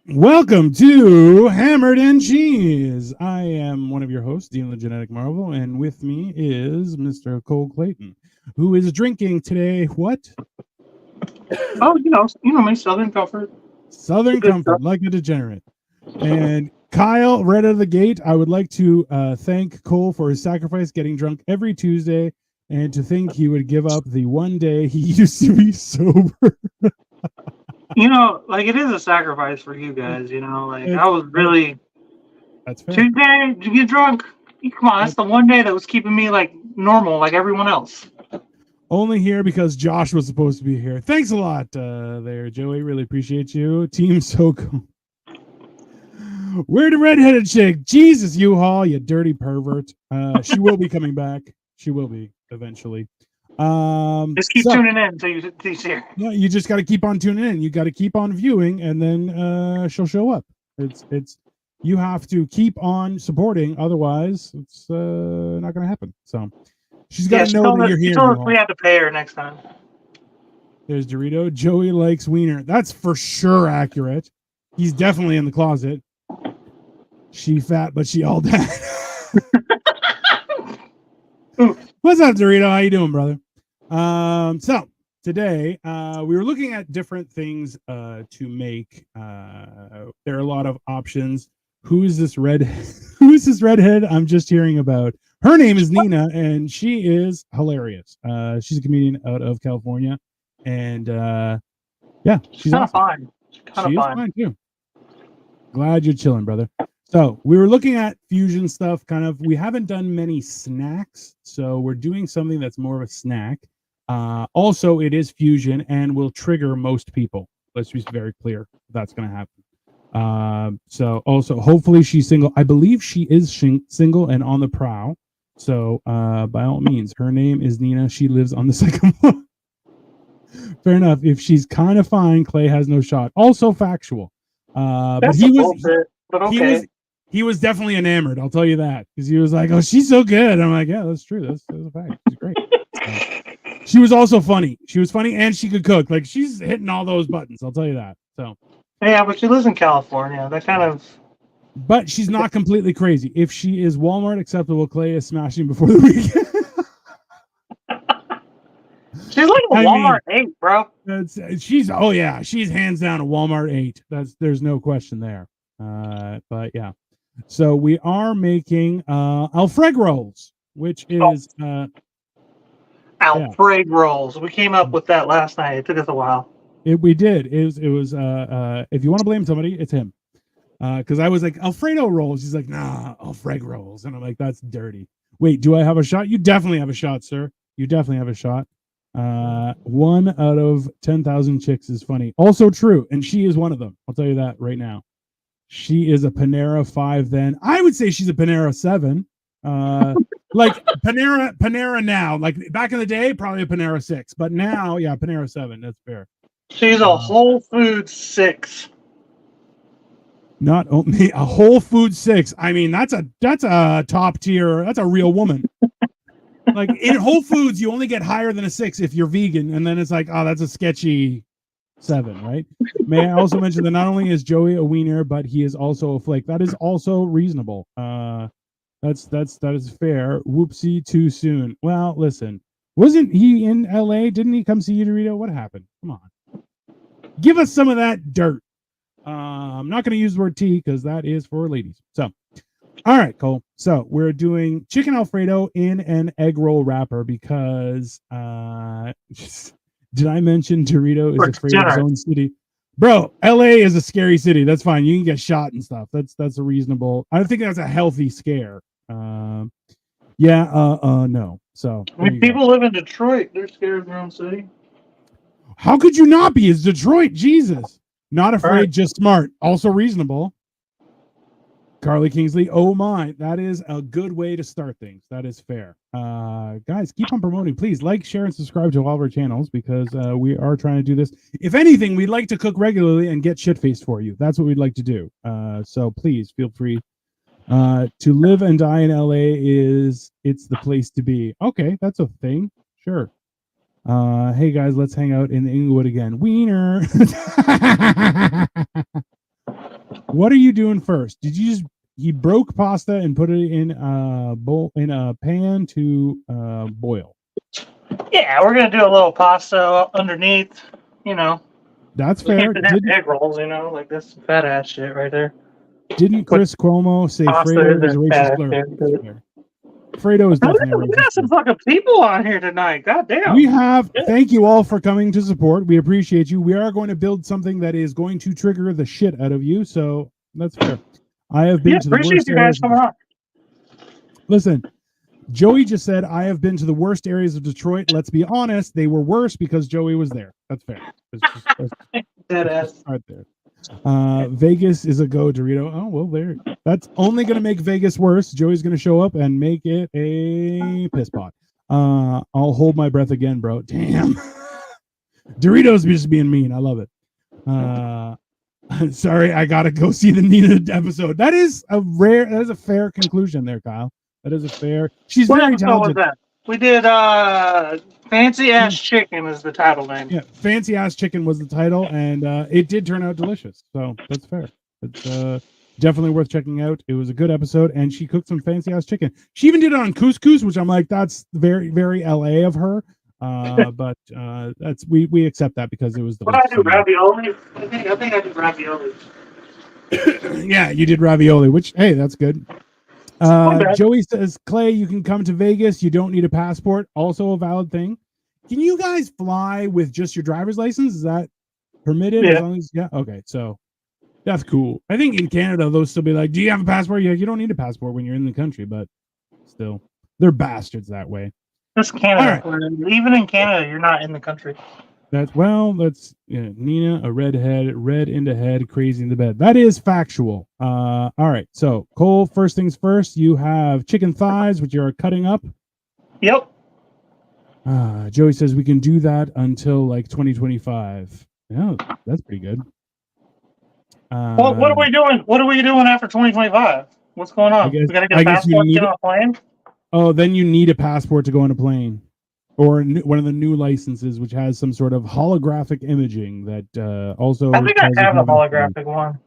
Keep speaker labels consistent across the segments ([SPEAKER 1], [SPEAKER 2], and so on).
[SPEAKER 1] Welcome to Hammered and Cheese. I am one of your hosts, Dean the Genetic Marvel, and with me is Mr. Cole Clayton, who is drinking today what?
[SPEAKER 2] Oh, my Southern Comfort.
[SPEAKER 1] Southern Comfort, like a degenerate. And Kyle, right out of the gate, I would like to thank Cole for his sacrifice, getting drunk every Tuesday, and to think he would give up the one day he used to be sober.
[SPEAKER 2] It is a sacrifice for you guys. I was
[SPEAKER 1] That's,
[SPEAKER 2] really
[SPEAKER 1] that's fair.
[SPEAKER 2] Tuesday to get drunk. Come on, that's the one day that was keeping me like normal, like everyone else.
[SPEAKER 1] Only here because Josh was supposed to be here. Thanks a lot there, Joey. Really appreciate you. Team Soko. Where the redheaded chick? Jesus, U-Haul, you dirty pervert. She will be coming back. She will be eventually.
[SPEAKER 2] Just keep tuning in until you see her.
[SPEAKER 1] Yeah, you just got to keep on tuning in. You got to keep on viewing, and then she'll show up. It's you have to keep on supporting, otherwise it's not going to happen. So she's got to know that you're here.
[SPEAKER 2] She told us we had to pay her next time.
[SPEAKER 1] There's Dorito. Joey likes wiener. That's for sure accurate. He's definitely in the closet. She fat, but she all dead. What's up, Dorito? How you doing, brother? So today we were looking at different things to make. There are a lot of options. Who is this redhead? Who is this redhead I'm just hearing about? Her name is Nina, and she is hilarious. She's a comedian out of California, and yeah, she's
[SPEAKER 2] kind of
[SPEAKER 1] awesome.
[SPEAKER 2] fine.
[SPEAKER 1] She is fine too. Glad you're chilling, brother. So we were looking at fusion stuff. We haven't done many snacks, so we're doing something that's more of a snack. Also, it is fusion and will trigger most people. Let's be very clear. That's going to happen. So also, hopefully she's single. I believe she is single and on the prowl. So by all means, her name is Nina. She lives on the second floor. Fair enough. If she's kind of fine, Clay has no shot. Also factual. But he was,
[SPEAKER 2] bullshit, but okay.
[SPEAKER 1] He was definitely enamored. I'll tell you that, because he was like, "Oh, she's so good." I'm like, "Yeah, that's true. That's a fact. She's great." She was also funny. She was funny, and she could cook. Like, she's hitting all those buttons. I'll tell you that. So,
[SPEAKER 2] yeah, but she lives in California. That kind of.
[SPEAKER 1] But she's not completely crazy. If she is Walmart acceptable, Clay is smashing before the weekend.
[SPEAKER 2] She's like a Walmart 8, bro.
[SPEAKER 1] She's hands down a Walmart 8. There's no question there. But yeah. So we are making Alfreggrolls, which is
[SPEAKER 2] Alfreggrolls. We came up with that last night. It took us a while.
[SPEAKER 1] We did. It was if you want to blame somebody, it's him. Because I was like, Alfredo rolls. He's like, nah, Alfreggrolls. And I'm like, that's dirty. Wait, do I have a shot? You definitely have a shot, sir. You definitely have a shot. 1 out of 10,000 chicks is funny. Also true, and she is one of them. I'll tell you that right now. She is a Panera 5 then. I would say she's a Panera 7. Like Panera now. Like back in the day, probably a Panera 6. But now, yeah, Panera 7. That's fair.
[SPEAKER 2] She's a Whole Foods 6.
[SPEAKER 1] Not only a Whole Foods 6. I mean, that's a top tier. That's a real woman. Like in Whole Foods, you only get higher than a 6 if you're vegan, and then it's like, oh, that's a sketchy 7, right? May I also mention that not only is Joey a wiener, but he is also a flake. That is also reasonable. That is fair. Whoopsie, too soon. Well, listen, wasn't he in LA? Didn't he come see you, Dorito? What happened? Come on, give us some of that dirt. I'm not going to use the word tea because that is for ladies. So, all right, Cole. So we're doing chicken Alfredo in an egg roll wrapper because did I mention Dorito is afraid of his own city? Bro, LA is a scary city. That's fine. You can get shot and stuff. That's a reasonable. I don't think that's a healthy scare. No. So
[SPEAKER 2] I mean, people live in Detroit. They're scared of their own city.
[SPEAKER 1] How could you not be? It's Detroit. Jesus. Not afraid, right. Just smart. Also reasonable. Carly Kingsley, oh my, that is a good way to start things. That is fair. Guys, keep on promoting. Please like, share, and subscribe to all of our channels because we are trying to do this. If anything, we'd like to cook regularly and get shit-faced for you. That's what we'd like to do. So please feel free. To live and die in LA it's the place to be. Okay, that's a thing. Sure. Hey guys, let's hang out in the Inglewood again. Wiener. What are you doing first? Did you just he broke pasta and put it in a bowl in a pan to boil?
[SPEAKER 2] Yeah, we're gonna do a little pasta underneath. You know,
[SPEAKER 1] That's
[SPEAKER 2] we
[SPEAKER 1] fair.
[SPEAKER 2] can't have egg rolls. You know, like this fat ass shit right there.
[SPEAKER 1] Didn't
[SPEAKER 2] But
[SPEAKER 1] Chris Cuomo say
[SPEAKER 2] pasta
[SPEAKER 1] Fredo is a
[SPEAKER 2] isn't
[SPEAKER 1] racist
[SPEAKER 2] fat
[SPEAKER 1] slur?
[SPEAKER 2] ass
[SPEAKER 1] That's
[SPEAKER 2] shit.
[SPEAKER 1] fair. Fredo is definitely a
[SPEAKER 2] We
[SPEAKER 1] racist
[SPEAKER 2] got
[SPEAKER 1] slur.
[SPEAKER 2] some fucking people on here tonight. God
[SPEAKER 1] We
[SPEAKER 2] damn.
[SPEAKER 1] have, thank you all for coming to support. We appreciate you. We are going to build something that is going to trigger the shit out of you. So that's fair. I have been
[SPEAKER 2] Yeah,
[SPEAKER 1] to the
[SPEAKER 2] appreciate
[SPEAKER 1] worst
[SPEAKER 2] you guys
[SPEAKER 1] areas.
[SPEAKER 2] coming on.
[SPEAKER 1] Listen, Joey just said, I have been to the worst areas of Detroit. Let's be honest. They were worse because Joey was there. That's fair.
[SPEAKER 2] Dead ass.
[SPEAKER 1] Start there. Vegas is a go, Dorito. Oh, well, there. That's only going to make Vegas worse. Joey's going to show up and make it a piss pot. I'll hold my breath again, bro. Damn. Doritos just being mean. I love it. Sorry, I gotta go see the Nina episode. That is a fair conclusion there, Kyle. That is a fair. She's
[SPEAKER 2] What
[SPEAKER 1] very
[SPEAKER 2] episode was
[SPEAKER 1] talented.
[SPEAKER 2] that? We did Fancy Ass Chicken is the title name.
[SPEAKER 1] Yeah, Fancy Ass Chicken was the title, and it did turn out delicious. So that's fair. It's definitely worth checking out. It was a good episode, and she cooked some fancy ass chicken. She even did it on couscous, which I'm like, that's very, very LA of her. But that's we accept that because it was
[SPEAKER 2] What did I do?
[SPEAKER 1] delicious.
[SPEAKER 2] Ravioli? I think I did ravioli.
[SPEAKER 1] Yeah, you did ravioli, which hey, that's good. Joey says, Clay, you can come to Vegas. You don't need a passport. Also a valid thing. Can you guys fly with just your driver's license? Is that permitted?
[SPEAKER 2] Yeah.
[SPEAKER 1] As long as okay, so that's cool. I think in Canada they'll still be like, do you have a passport? Yeah, you don't need a passport when you're in the country, but still, they're bastards that way.
[SPEAKER 2] Just Canada. Right. Even in Canada, you're not in the country.
[SPEAKER 1] That's Nina, a redhead, red into head, crazy in the bed. That is factual. All right. So Cole, first things first, you have chicken thighs, which you are cutting up.
[SPEAKER 2] Yep.
[SPEAKER 1] Joey says we can do that until like 2025. Yeah, that's pretty good.
[SPEAKER 2] Well, what are we doing? What are we doing after 2025? What's going on? We gotta get a passport to get on a plane.
[SPEAKER 1] Oh, then you need a passport to go on a plane. Or one of the new licenses, which has some sort of holographic imaging that also.
[SPEAKER 2] I think I have a holographic one.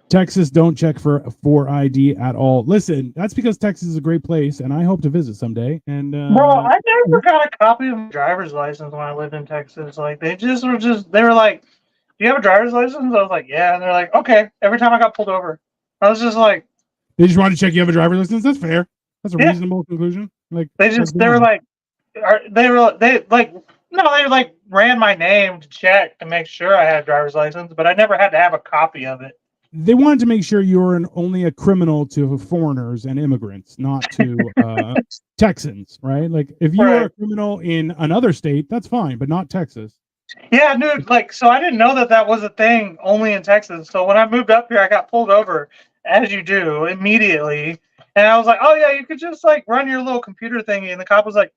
[SPEAKER 1] Texas, don't check for ID at all. Listen, that's because Texas is a great place, and I hope to visit someday. And
[SPEAKER 2] bro, I never got a copy of my driver's license when I lived in Texas. Like they were like, "Do you have a driver's license?" I was like, "Yeah," and they're like, "Okay." Every time I got pulled over, I was just like,
[SPEAKER 1] "They just want to check you have a driver's license." That's fair. That's a reasonable conclusion. Like
[SPEAKER 2] they ran my name to check to make sure I had a driver's license, but I never had to have a copy of it.
[SPEAKER 1] They wanted to make sure you were only a criminal to foreigners and immigrants, not to Texans, right? Like if you are a criminal in another state, that's fine, but not Texas.
[SPEAKER 2] Yeah, dude. Like, so I didn't know that was a thing only in Texas. So when I moved up here, I got pulled over, as you do, immediately. And I was like, "Oh yeah, you could just like run your little computer thingy." And the cop was like,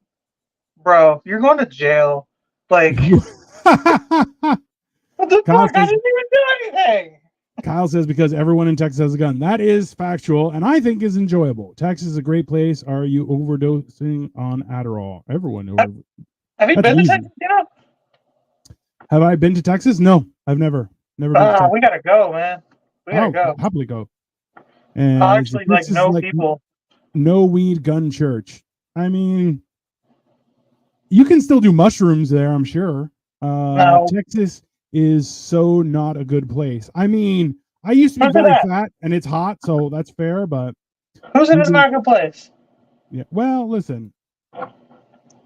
[SPEAKER 2] "Bro, you're going to jail." Like, what the fuck? I didn't even do anything.
[SPEAKER 1] Kyle says because everyone in Texas has a gun. That is factual, and I think is enjoyable. Texas is a great place. Are you overdosing on Adderall? Everyone.
[SPEAKER 2] Have you been to Texas? Yeah.
[SPEAKER 1] Have I been to Texas? No, I've never been to Texas.
[SPEAKER 2] We gotta go, man. We gotta go.
[SPEAKER 1] Happily go. And
[SPEAKER 2] actually, people.
[SPEAKER 1] No weed gun church. I mean, you can still do mushrooms there, I'm sure.
[SPEAKER 2] No.
[SPEAKER 1] Texas is so not a good place. I mean, I used to be very fat and it's hot, so that's fair, but
[SPEAKER 2] who said it's not a good place?
[SPEAKER 1] Yeah. Well, listen.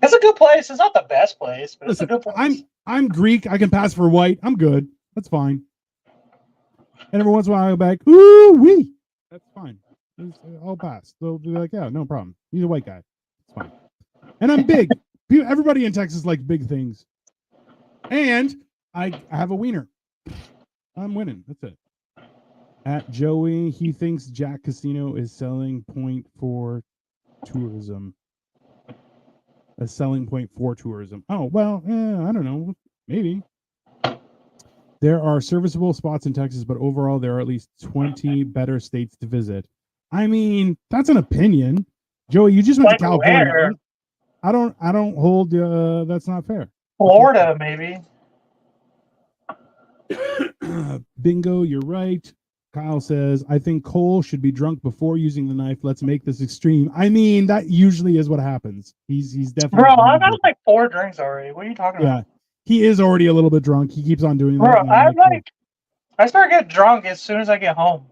[SPEAKER 2] It's a good place. It's not the best place, but it's a good place.
[SPEAKER 1] I'm Greek. I can pass for white. I'm good. That's fine. And every once in a while I'll be like, ooh wee. That's fine. I'll pass. They'll be like, yeah, no problem. He's a white guy. It's fine. And I'm big. Everybody in Texas likes big things. And I have a wiener. I'm winning. That's it. At Joey, he thinks Jack Casino is selling point for tourism. A selling point for tourism. Oh, well, I don't know. Maybe. There are serviceable spots in Texas, but overall there are at least 20 better states to visit. I mean, that's an opinion. Joey, you just went to California. I don't hold. That's not fair.
[SPEAKER 2] Florida, maybe.
[SPEAKER 1] Bingo, you're right. Kyle says, I think Cole should be drunk before using the knife. Let's make this extreme. I mean, that usually is what happens. He's definitely.
[SPEAKER 2] Bro, I've had like 4 drinks already. What are you talking about?
[SPEAKER 1] Yeah, he is already a little bit drunk. He keeps on doing
[SPEAKER 2] Bro,
[SPEAKER 1] that.
[SPEAKER 2] I start getting drunk as soon as I get home.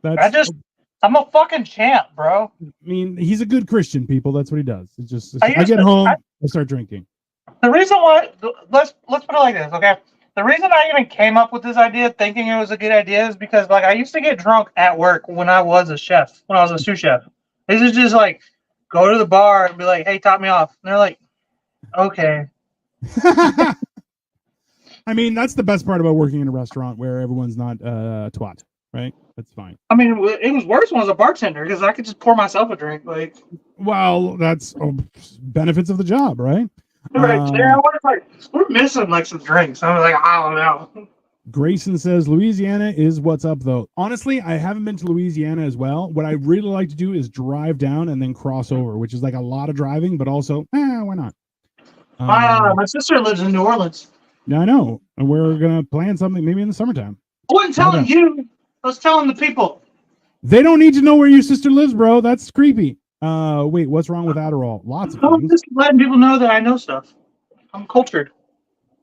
[SPEAKER 2] I'm a fucking champ, bro.
[SPEAKER 1] I mean, he's a good Christian, people. That's what he does. It's just I get home, I start drinking.
[SPEAKER 2] The reason why, let's put it like this, okay? The reason I even came up with this idea, thinking it was a good idea, is because like I used to get drunk at work when I was a chef, when I was a sous chef. This is just like go to the bar and be like, "Hey, top me off," and they're like, "Okay."
[SPEAKER 1] I mean, that's the best part about working in a restaurant where everyone's not twat, right? That's fine.
[SPEAKER 2] I mean, it was worse when I was a bartender because I could just pour myself a drink. Like,
[SPEAKER 1] well, that's benefits of the job, right?
[SPEAKER 2] Right. We're missing like some drinks. I was like, I don't know.
[SPEAKER 1] Grayson says Louisiana is what's up though. Honestly, I haven't been to Louisiana as well. What I really like to do is drive down and then cross over, which is like a lot of driving, but also, why not?
[SPEAKER 2] My sister lives in New Orleans.
[SPEAKER 1] Yeah, I know. And we're gonna plan something maybe in the summertime.
[SPEAKER 2] I wasn't telling you. I was telling the people.
[SPEAKER 1] They don't need to know where your sister lives, bro. That's creepy. Wait, what's wrong with Adderall? Lots of things.
[SPEAKER 2] I'm just letting people know that I know stuff. I'm cultured.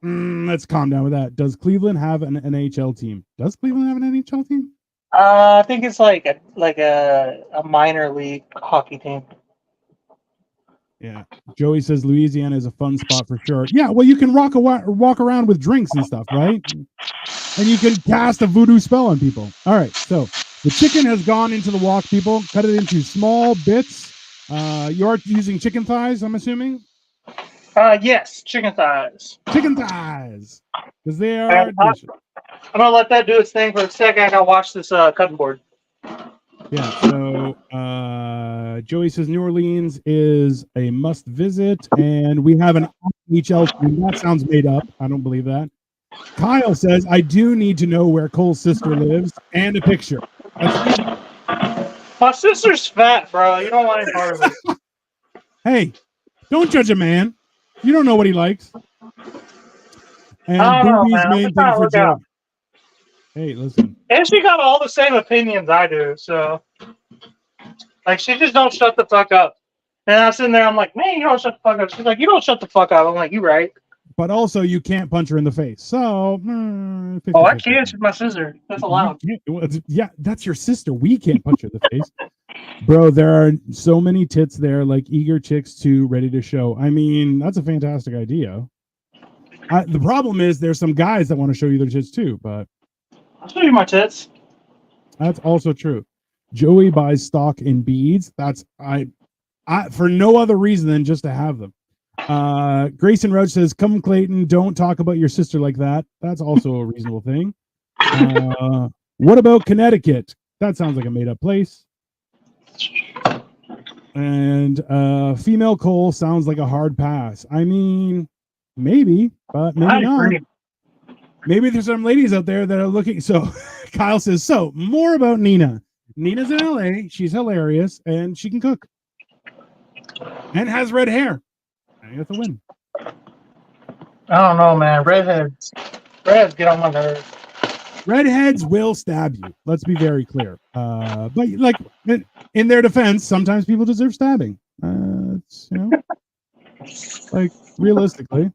[SPEAKER 1] Let's calm down with that. Does Cleveland have an NHL team? Does Cleveland have an NHL team?
[SPEAKER 2] I think it's like a minor league hockey team.
[SPEAKER 1] Yeah. Joey says Louisiana is a fun spot for sure. Yeah, well, you can walk around with drinks and stuff, right? And you can cast a voodoo spell on people. All right, so the chicken has gone into the wok, people. Cut it into small bits. You are using chicken thighs, I'm assuming?
[SPEAKER 2] Yes, chicken thighs.
[SPEAKER 1] Chicken thighs. Because they are delicious.
[SPEAKER 2] I'm going to let that do its thing for a second. I got to watch this cutting board.
[SPEAKER 1] Yeah, so Joey says New Orleans is a must visit, and we have an NHL team. That sounds made up. I don't believe that. Kyle says, I do need to know where Cole's sister lives and a picture.
[SPEAKER 2] My sister's fat, bro. You don't want any part of it.
[SPEAKER 1] Hey, don't judge a man. You don't know what he likes. And Booby's main thing for Joey. Hey, listen.
[SPEAKER 2] And she got all the same opinions I do, so like she just don't shut the fuck up. And I'm sitting there, I'm like, man, you don't shut the fuck up. She's like, you don't shut the fuck up. I'm like, you right.
[SPEAKER 1] But also, you can't punch her in the face. So,
[SPEAKER 2] 50, I can't. She's my sister. That's allowed.
[SPEAKER 1] Yeah, that's your sister. We can't punch her in the face. Bro, there are so many tits there, like eager chicks too, ready to show. I mean, that's a fantastic idea. The problem is there's some guys that want to show you their tits too, but
[SPEAKER 2] I'll show you my tits.
[SPEAKER 1] That's also true. Joey buys stock in beads. That's I for no other reason than just to have them. Grayson Roach says, "Come, Clayton, don't talk about your sister like that." That's also a reasonable thing. What about Connecticut? That sounds like a made-up place. And female Cole sounds like a hard pass. I mean, maybe, but maybe not. Maybe there's some ladies out there that are looking. So Kyle says, so more about Nina. Nina's in LA. She's hilarious and she can cook and has red hair. I got the win.
[SPEAKER 2] I don't know, man. Redheads get on my nerves.
[SPEAKER 1] Redheads will stab you. Let's be very clear. But like in their defense, sometimes people deserve stabbing. It's, you know, like realistically,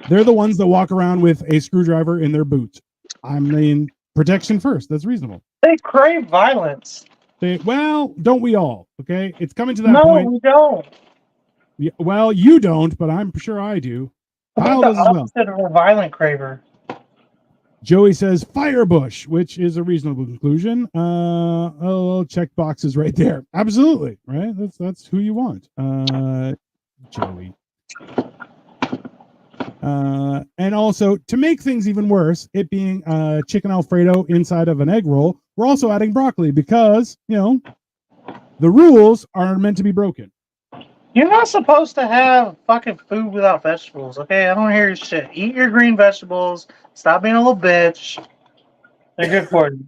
[SPEAKER 1] they're the ones that walk around with a screwdriver in their boot. I mean, protection first. That's reasonable.
[SPEAKER 2] They crave violence.
[SPEAKER 1] Well, don't we all? Okay, it's coming to that point.
[SPEAKER 2] No, we don't.
[SPEAKER 1] Yeah, well, you don't, but I'm sure I do.
[SPEAKER 2] Kyle does as well. Opposite of a violent craver.
[SPEAKER 1] Joey says Firebush, which is a reasonable conclusion. Check boxes right there. Absolutely, right? That's who you want. Joey. And also, to make things even worse, it being chicken Alfredo inside of an egg roll, we're also adding broccoli because, you know, the rules are meant to be broken.
[SPEAKER 2] You're not supposed to have fucking food without vegetables, okay? I don't hear your shit. Eat your green vegetables. Stop being a little bitch. They're good for you.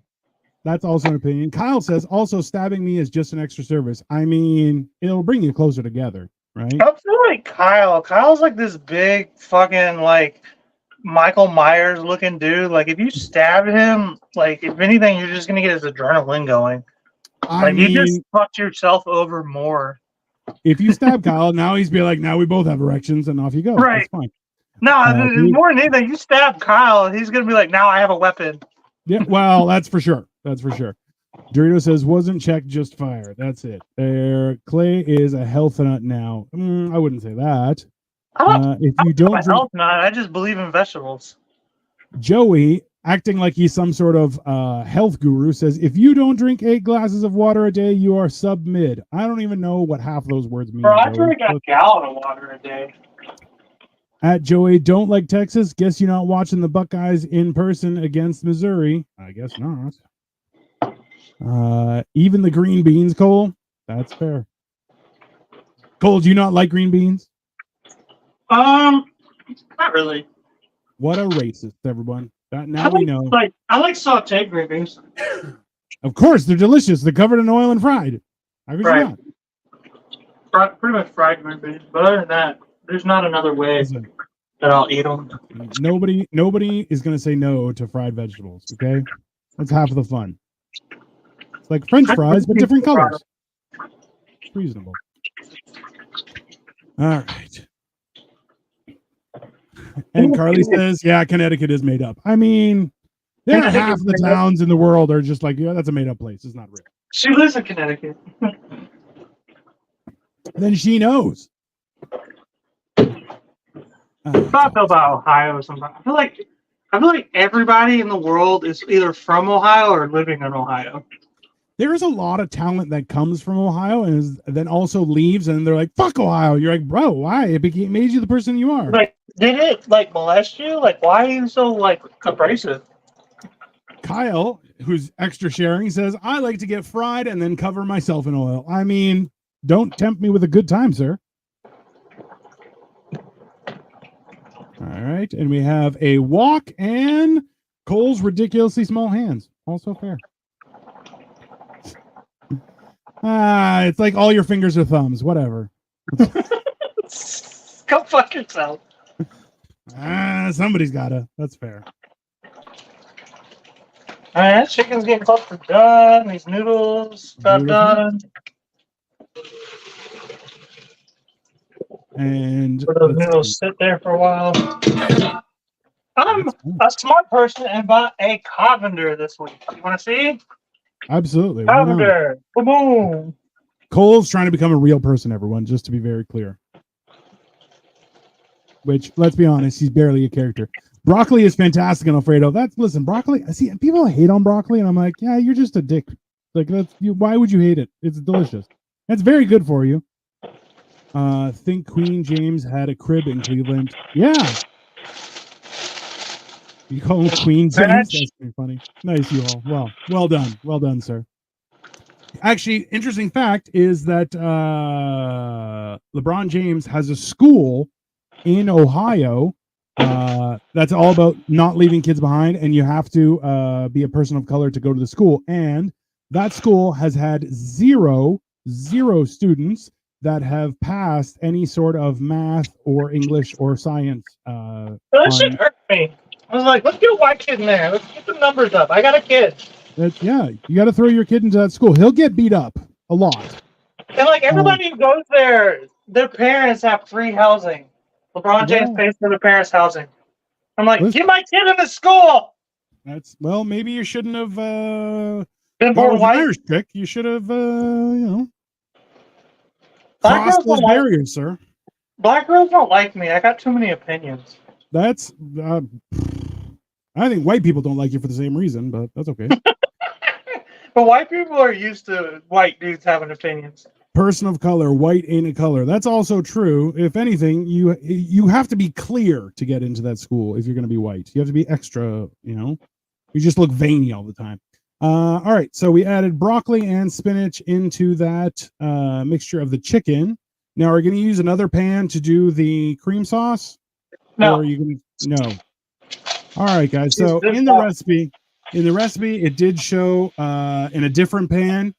[SPEAKER 1] That's also an opinion. Kyle says, also stabbing me is just an extra service. I mean, it'll bring you closer together. right?
[SPEAKER 2] I feel like Kyle's like this big fucking like Michael Myers looking dude. Like if you stab him, like if anything, you're just gonna get his adrenaline going.
[SPEAKER 1] I
[SPEAKER 2] Like you just
[SPEAKER 1] mean,
[SPEAKER 2] fucked yourself over more.
[SPEAKER 1] if you stab Kyle, now he's be like, now we both have erections, and off you go.
[SPEAKER 2] Right.
[SPEAKER 1] That's fine.
[SPEAKER 2] No,
[SPEAKER 1] Dude,
[SPEAKER 2] more than anything, you stab Kyle, he's gonna be like, now I have a weapon.
[SPEAKER 1] yeah, well, that's for sure. That's for sure. Dorito says, wasn't checked, just fire. That's it. There, Clay is a health nut now. I wouldn't say that. If you don't drink,
[SPEAKER 2] health nut, I just believe in vegetables.
[SPEAKER 1] Joey, acting like he's some sort of health guru, says, if you don't drink 8 glasses of water a day, you are sub-mid. I don't even know what half those words mean.
[SPEAKER 2] Bro, I drink a gallon of water a day.
[SPEAKER 1] At Joey, don't like Texas. Guess you're not watching the Buckeyes in person against Missouri. I guess not. Even the green beans, Cole. That's fair. Cole, do you not like green beans?
[SPEAKER 2] Not really.
[SPEAKER 1] What a racist, everyone. Now we know.
[SPEAKER 2] I like sauteed green beans.
[SPEAKER 1] Of course, they're delicious. They're covered in oil and fried. I could
[SPEAKER 2] Right.
[SPEAKER 1] not.
[SPEAKER 2] Pretty much fried green beans. But other than that, there's not another way that I'll eat them.
[SPEAKER 1] Nobody is going to say no to fried vegetables. Okay, that's half of the fun. It's like French fries, but different colors. It's reasonable. All right. And Carly says, yeah, Connecticut is made up. I mean, there are half the towns in the world are just like, yeah, that's a made up place. It's not real.
[SPEAKER 2] She lives in Connecticut.
[SPEAKER 1] Then she knows.
[SPEAKER 2] I feel about Ohio sometimes. I feel like everybody in the world is either from Ohio or living in Ohio.
[SPEAKER 1] There's a lot of talent that comes from Ohio and then also leaves, and they're like, fuck Ohio. You're like, bro, why? It made you the person you are.
[SPEAKER 2] Like, did it molest you? Like, why are you so abrasive?
[SPEAKER 1] Kyle, who's extra sharing, says, I like to get fried and then cover myself in oil. I mean, don't tempt me with a good time, sir. All right, and we have a walk and Cole's ridiculously small hands. Also fair. It's like all your fingers are thumbs. Whatever.
[SPEAKER 2] Go fuck yourself.
[SPEAKER 1] Somebody's gotta. That's fair.
[SPEAKER 2] All right, that chicken's getting close to done. These noodles about done.
[SPEAKER 1] And
[SPEAKER 2] those noodles sit there for a while. I'm a smart person and bought a colander this week. You want to see?
[SPEAKER 1] Absolutely.
[SPEAKER 2] Colander. Boom.
[SPEAKER 1] Cole's trying to become a real person, everyone, just to be very clear. Which, let's be honest, he's barely a character. Broccoli is fantastic in Alfredo. Listen, broccoli. I see people hate on broccoli, and I'm like, yeah, you're just a dick. Like, why would you hate it? It's delicious. It's very good for you. Think Queen James had a crib in Cleveland. Yeah. You call him Queen James? That's pretty funny. Nice, you all. Well done. Well done, sir. Actually, interesting fact is that LeBron James has a school in Ohio that's all about not leaving kids behind, and you have to be a person of color to go to the school. And that school has had zero students that have passed any sort of math or English or science.
[SPEAKER 2] That shit hurt me. I was like, let's get a white kid in there. Let's get the numbers up. I got a kid.
[SPEAKER 1] Yeah, you got to throw your kid into that school. He'll get beat up a lot.
[SPEAKER 2] And everybody who goes there, their parents have free housing. LeBron James pays for their parents' housing. I'm like, get my kid in the school.
[SPEAKER 1] Maybe you shouldn't have
[SPEAKER 2] been more white.
[SPEAKER 1] Irish trick. You should have crossed those barriers, sir.
[SPEAKER 2] Black girls don't like me. I got too many opinions.
[SPEAKER 1] That's I think white people don't like you for the same reason, but that's okay.
[SPEAKER 2] But white people are used to white dudes having opinions.
[SPEAKER 1] Person of color, white ain't a color. That's also true. If anything, you have to be clear to get into that school if you're going to be white. You have to be extra, you just look veiny all the time. All right, so we added broccoli and spinach into that mixture of the chicken. Now, are you going to use another pan to do the cream sauce?
[SPEAKER 2] No.
[SPEAKER 1] Or are you going to? No. All right, guys. So in the recipe, it did show in a different pan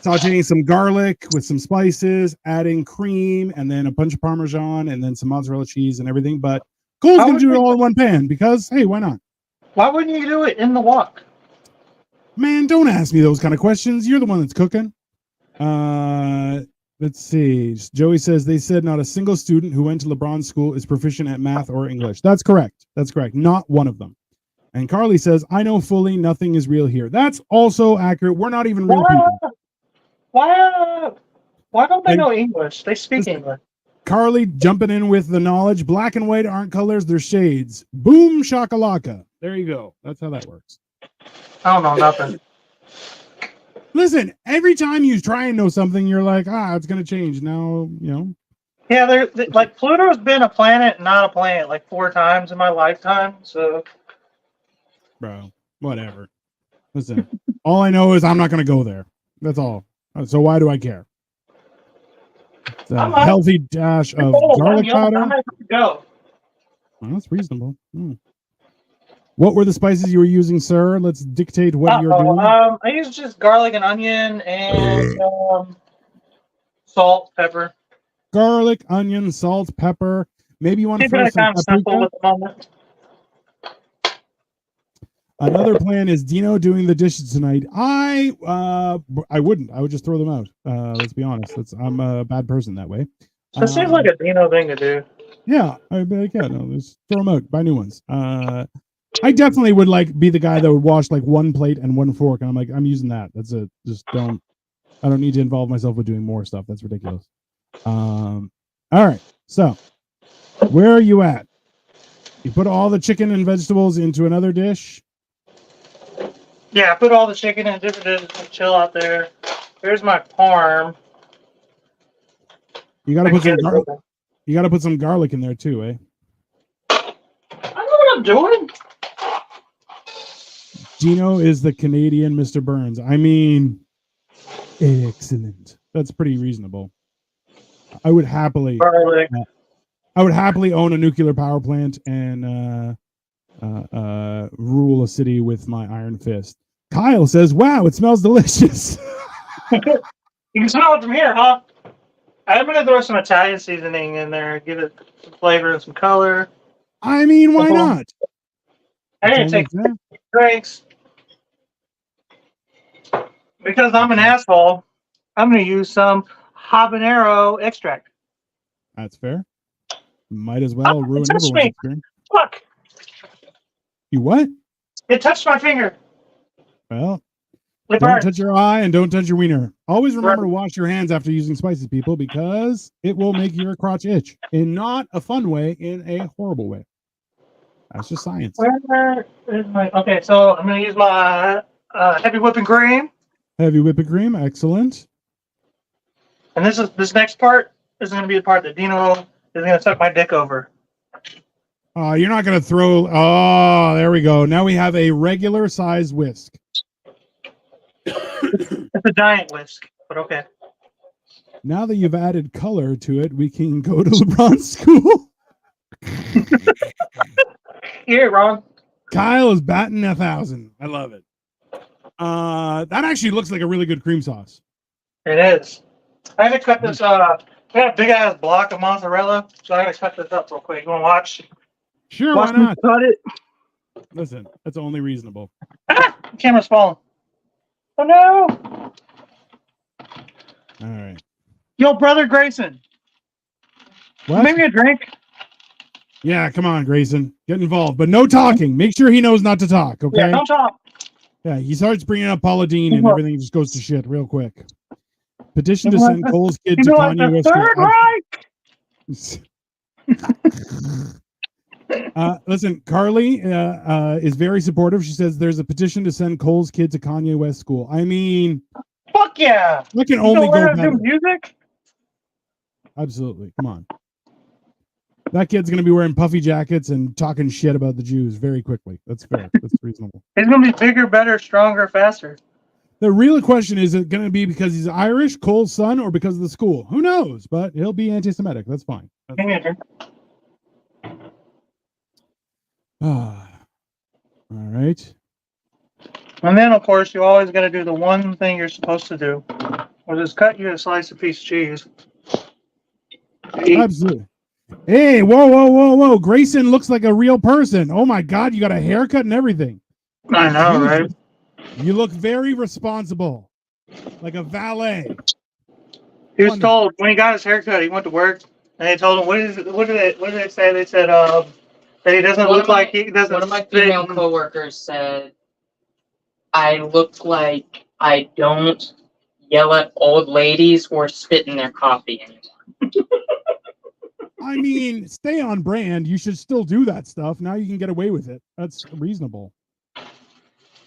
[SPEAKER 1] sauteing some garlic with some spices, adding cream, and then a bunch of Parmesan, and then some mozzarella cheese and everything. But Cole's going to do it all in one pan because, hey, why not?
[SPEAKER 2] Why wouldn't you do it in the wok?
[SPEAKER 1] Man, don't ask me those kind of questions. You're the one that's cooking. Let's see. Joey says they said not a single student who went to LeBron's school is proficient at math or English. That's correct. That's correct. Not one of them. And Carly says, I know fully nothing is real here. That's also accurate. We're not even real people.
[SPEAKER 2] Why don't they know English? They speak English.
[SPEAKER 1] Carly jumping in with the knowledge. Black and white aren't colors, they're shades. Boom shakalaka. There you go. That's how that works.
[SPEAKER 2] I don't know nothing.
[SPEAKER 1] Listen, every time you try and know something, you're like, it's going to change. Now, you know.
[SPEAKER 2] Yeah, they're like Pluto's been a planet, not a planet, like 4 times in my lifetime. So,
[SPEAKER 1] bro, whatever. Listen, all I know is I'm not going to go there. That's all. So why do I care? It's a healthy dash of garlic powder.
[SPEAKER 2] I'm ready to go.
[SPEAKER 1] Well, that's reasonable. What were the spices you were using, sir? Let's dictate what you're doing.
[SPEAKER 2] I use just garlic and onion and salt, pepper.
[SPEAKER 1] Garlic, onion, salt, pepper. Maybe you want to throw some paprika. Another plan is Dino doing the dishes tonight. I wouldn't. I would just throw them out. Let's be honest. I'm a bad person that way.
[SPEAKER 2] That seems like a Dino thing to do.
[SPEAKER 1] Yeah, I'd be like, just throw them out. Buy new ones. I definitely would be the guy that would wash like one plate and one fork, and I'm like, I'm using that. That's it. I don't need to involve myself with doing more stuff. That's ridiculous. All right. So, where are you at? You put all the chicken and vegetables into another dish.
[SPEAKER 2] Yeah, I put all the chicken in different dishes and chill out there. Here's my parm.
[SPEAKER 1] You gotta put some garlic. You gotta put some garlic in there too, eh?
[SPEAKER 2] I know what I'm doing.
[SPEAKER 1] Dino is the Canadian Mr. Burns. I mean, excellent. That's pretty reasonable. I would happily own a nuclear power plant and rule a city with my iron fist. Kyle says, "Wow, it smells delicious."
[SPEAKER 2] You can smell it from here, huh? I'm gonna throw some Italian seasoning in there, give it some flavor and some color.
[SPEAKER 1] I mean, why not?
[SPEAKER 2] I need to take drinks. Because I'm an asshole, I'm going to use some habanero extract.
[SPEAKER 1] That's fair. Might as well ruin everyone's experience.
[SPEAKER 2] Look.
[SPEAKER 1] You what?
[SPEAKER 2] It touched my finger.
[SPEAKER 1] Well, don't touch your eye and don't touch your wiener. Always remember to wash your hands after using spices, people, because it will make your crotch itch. In not a fun way, in a horrible way. That's just science.
[SPEAKER 2] Okay, so I'm going to use my heavy whipping cream.
[SPEAKER 1] Heavy whipping cream, excellent.
[SPEAKER 2] And this next part is going to be the part that Dino is going to suck my dick over.
[SPEAKER 1] You're not going to throw. Oh, there we go. Now we have a regular size whisk.
[SPEAKER 2] It's a giant whisk, but okay.
[SPEAKER 1] Now that you've added color to it, we can go to LeBron's school.
[SPEAKER 2] Here, Ron.
[SPEAKER 1] Kyle is batting 1,000. I love it. That actually looks like a really good cream sauce.
[SPEAKER 2] It is. I had to cut this. We got a big ass block of mozzarella, so I got to cut this up real quick. You want to watch?
[SPEAKER 1] Sure, why not?
[SPEAKER 2] Cut it.
[SPEAKER 1] Listen, that's only reasonable.
[SPEAKER 2] The camera's falling. Oh no!
[SPEAKER 1] All right.
[SPEAKER 2] Yo, brother Grayson.
[SPEAKER 1] What?
[SPEAKER 2] Maybe a drink.
[SPEAKER 1] Yeah, come on, Grayson. Get involved, but no talking. Make sure he knows not to talk, okay?
[SPEAKER 2] Yeah, don't talk.
[SPEAKER 1] Yeah, he starts bringing up Paula Dean and everything just goes to shit real quick. Petition to send Cole's kid to Kanye West. Third Reich! Listen, Carly is very supportive. She says there's a petition to send Cole's kid to Kanye West school. I mean,
[SPEAKER 2] fuck yeah!
[SPEAKER 1] I can only go better.
[SPEAKER 2] Do music?
[SPEAKER 1] Absolutely. Come on. That kid's going to be wearing puffy jackets and talking shit about the Jews very quickly. That's fair. That's reasonable.
[SPEAKER 2] He's going to be bigger, better, stronger, faster.
[SPEAKER 1] The real question is it going to be because he's Irish, Cole's son, or because of the school? Who knows? But he'll be anti-Semitic. That's fine. All right.
[SPEAKER 2] And then, of course, you always got to do the one thing you're supposed to do, which is cut you a slice of piece of cheese. Eat.
[SPEAKER 1] Absolutely. Hey, whoa. Grayson looks like a real person. Oh my God, you got a haircut and everything.
[SPEAKER 2] I know, right?
[SPEAKER 1] You look very responsible, like a valet.
[SPEAKER 2] He was told when he got his haircut, he went to work, and they told him, what did they say? They said that he doesn't look like he doesn't.
[SPEAKER 3] One of my female coworkers said, I look like I don't yell at old ladies or spit in their coffee anymore.
[SPEAKER 1] I mean, stay on brand. You should still do that stuff. Now you can get away with it. That's reasonable.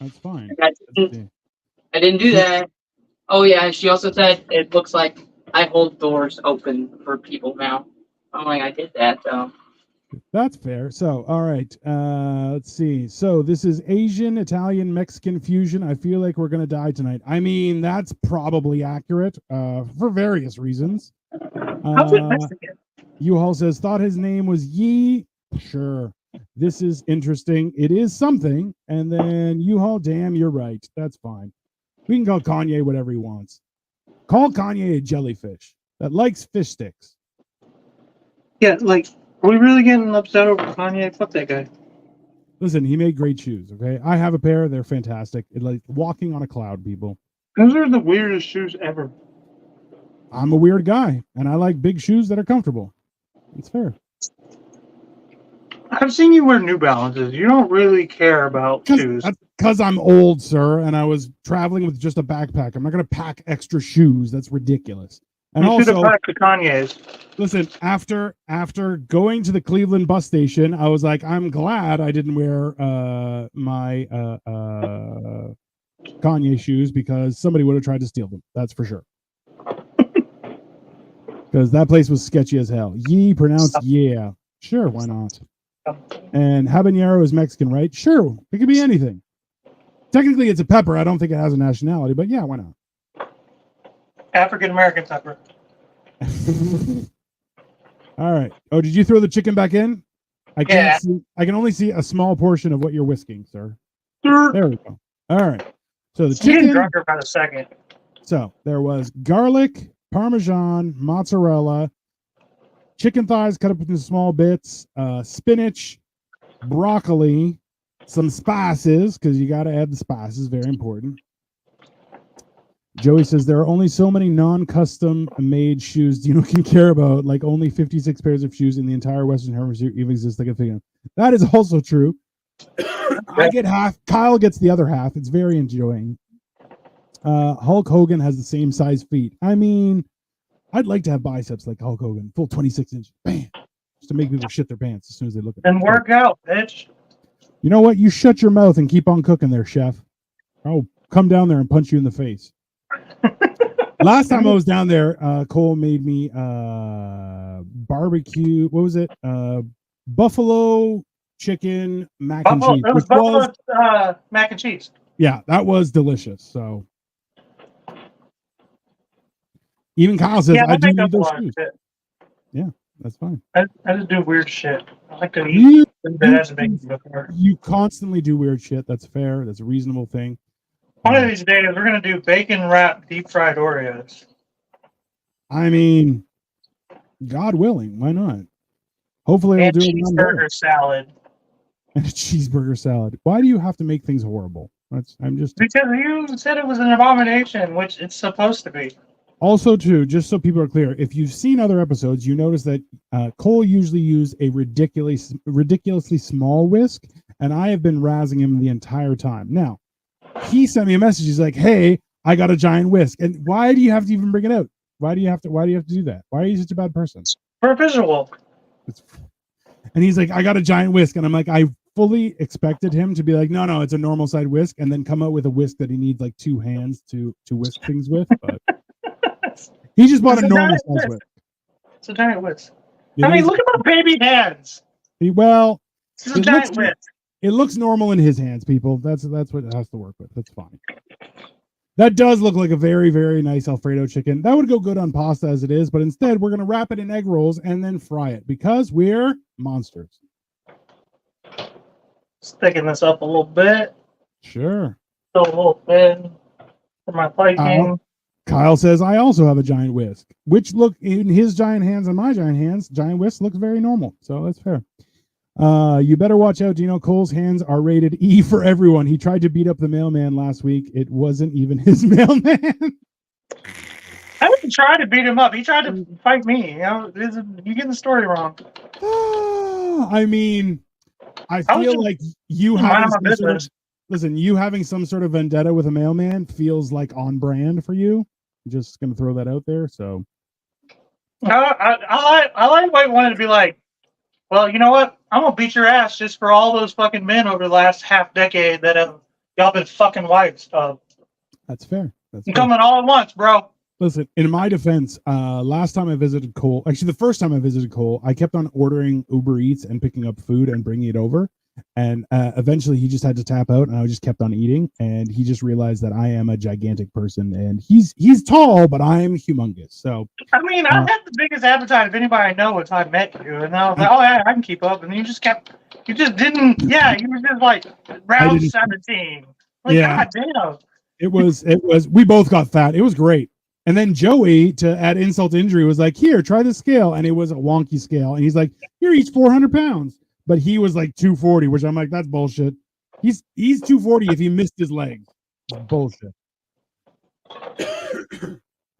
[SPEAKER 1] That's fine.
[SPEAKER 3] I didn't do that. Oh yeah, she also said it looks like I hold doors open for people now. I'm like, I did that though.
[SPEAKER 1] That's fair. So, all right. Let's see. So this is Asian, Italian, Mexican fusion. I feel like we're gonna die tonight. I mean, that's probably accurate for various reasons.
[SPEAKER 2] How's it Mexican?
[SPEAKER 1] U-Haul says, thought his name was Yee. Sure. This is interesting. It is something. And then U-Haul, damn, you're right. That's fine. We can call Kanye whatever he wants. Call Kanye a jellyfish that likes fish sticks.
[SPEAKER 2] Yeah, like, are we really getting upset over Kanye? Fuck that guy.
[SPEAKER 1] Listen, he made great shoes, okay? I have a pair. They're fantastic. It's like walking on a cloud, people.
[SPEAKER 2] Those are the weirdest shoes ever.
[SPEAKER 1] I'm a weird guy, and I like big shoes that are comfortable. It's fair.
[SPEAKER 2] I've seen you wear New Balances. You don't really care about shoes.
[SPEAKER 1] That's because I'm old, sir, and I was traveling with just a backpack. I'm not going to pack extra shoes. That's ridiculous. And
[SPEAKER 2] you should
[SPEAKER 1] also,
[SPEAKER 2] have packed the Kanye's.
[SPEAKER 1] Listen, after going to the Cleveland bus station, I was like, I'm glad I didn't wear my Kanye shoes because somebody would have tried to steal them. That's for sure. Because that place was sketchy as hell. Yee pronounced yeah. Sure, why not? And habanero is Mexican, right? Sure, it could be anything. Technically, it's a pepper. I don't think it has a nationality, but yeah, why not?
[SPEAKER 2] African American pepper.
[SPEAKER 1] All right. Oh, did you throw the chicken back in? I can't
[SPEAKER 2] Yeah.
[SPEAKER 1] see. I can only see a small portion of what you're whisking, sir. There we go. All right. So the
[SPEAKER 2] I'm getting
[SPEAKER 1] chicken.
[SPEAKER 2] drunker by the second.
[SPEAKER 1] So there was garlic, Parmesan, mozzarella, chicken thighs cut up into small bits, spinach, broccoli, some spices, because you got to add the spices, very important. Joey says there are only so many non-custom made shoes Dino can care about, like only 56 pairs of shoes in the entire Western Hemisphere even exist. I can think of. That is also true. I get half. Kyle gets the other half. It's very enjoying. Hulk Hogan has the same size feet. I mean, I'd like to have biceps like Hulk Hogan, full 26 inches, bam, just to make people shit their pants as soon as they look at me.
[SPEAKER 2] And work out, bitch.
[SPEAKER 1] You know what? You shut your mouth and keep on cooking there, chef. I'll come down there and punch you in the face. Last time I was down there, Cole made me barbecue. What was it? Buffalo chicken mac and cheese.
[SPEAKER 2] It was buffalo mac and cheese.
[SPEAKER 1] Yeah, that was delicious. So even Kyle says, I do need those shoes. Yeah, that's fine.
[SPEAKER 2] I just do weird shit. I like to eat that hasn't been before.
[SPEAKER 1] You constantly do weird shit. That's fair. That's a reasonable thing.
[SPEAKER 2] One of these days, we're going to do bacon wrapped deep fried Oreos.
[SPEAKER 1] I mean, God willing, why not? Hopefully,
[SPEAKER 2] and
[SPEAKER 1] we'll do
[SPEAKER 2] cheeseburger salad.
[SPEAKER 1] And a cheeseburger salad. Why do you have to make things horrible? I'm just
[SPEAKER 2] because you said it was an abomination, which it's supposed to be.
[SPEAKER 1] Also, too, just so people are clear, if you've seen other episodes, you notice that Cole usually used a ridiculously small whisk, and I have been razzing him the entire time. Now, he sent me a message. He's like, "Hey, I got a giant whisk." And why do you have to even bring it out? Why do you have to do that? Why are you such a bad person?
[SPEAKER 2] For visual.
[SPEAKER 1] And he's like, "I got a giant whisk," and I'm like, I fully expected him to be like, "No, it's a normal side whisk," and then come out with a whisk that he needs like two hands to whisk things with. But he just bought a normal size whisk.
[SPEAKER 2] It's a giant whisk. I mean, look at my baby hands.
[SPEAKER 1] It's a giant whisk. It looks normal in his hands, people. That's what it has to work with. That's fine. That does look like a very, very nice Alfredo chicken. That would go good on pasta as it is, but instead we're going to wrap it in egg rolls and then fry it because we're monsters.
[SPEAKER 2] Sticking this up a little bit.
[SPEAKER 1] Sure.
[SPEAKER 2] Still a little thin for my liking.
[SPEAKER 1] Kyle says, I also have a giant whisk, which look in his giant hands and my giant hands, giant whisk looks very normal. So that's fair. You better watch out. Dino Cole's hands are rated E for everyone. He tried to beat up the mailman last week. It wasn't even his mailman.
[SPEAKER 2] I didn't try to beat him up. He tried to fight me. You know, you get the story wrong.
[SPEAKER 1] I mean, I feel like you having some sort of, listen, you having some sort of vendetta with a mailman feels like on brand for you. I'm just gonna throw that out there. So
[SPEAKER 2] I like wanted to be like, well, you know what? I'm gonna beat your ass just for all those fucking men over the last half decade that have y'all been fucking wives of.
[SPEAKER 1] That's fair. That's
[SPEAKER 2] fair. Coming all at once, bro.
[SPEAKER 1] Listen, in my defense, last time I visited Cole, actually the first time I visited Cole, I kept on ordering Uber Eats and picking up food and bringing it over. And eventually he just had to tap out and I just kept on eating. And he just realized that I am a gigantic person and he's tall, but I'm humongous. So,
[SPEAKER 2] I mean, I had the biggest appetite of anybody I know until I met you. And I was like, oh, yeah, I can keep up. And you just didn't, you were just like round 17. Like, yeah. God damn.
[SPEAKER 1] It was, we both got fat. It was great. And then Joey, to add insult to injury, was like, here, try this scale. And it was a wonky scale. And he's like, here, he's 400 pounds. But he was like 240, which I'm like, that's bullshit. He's 240 if he missed his legs. Bullshit.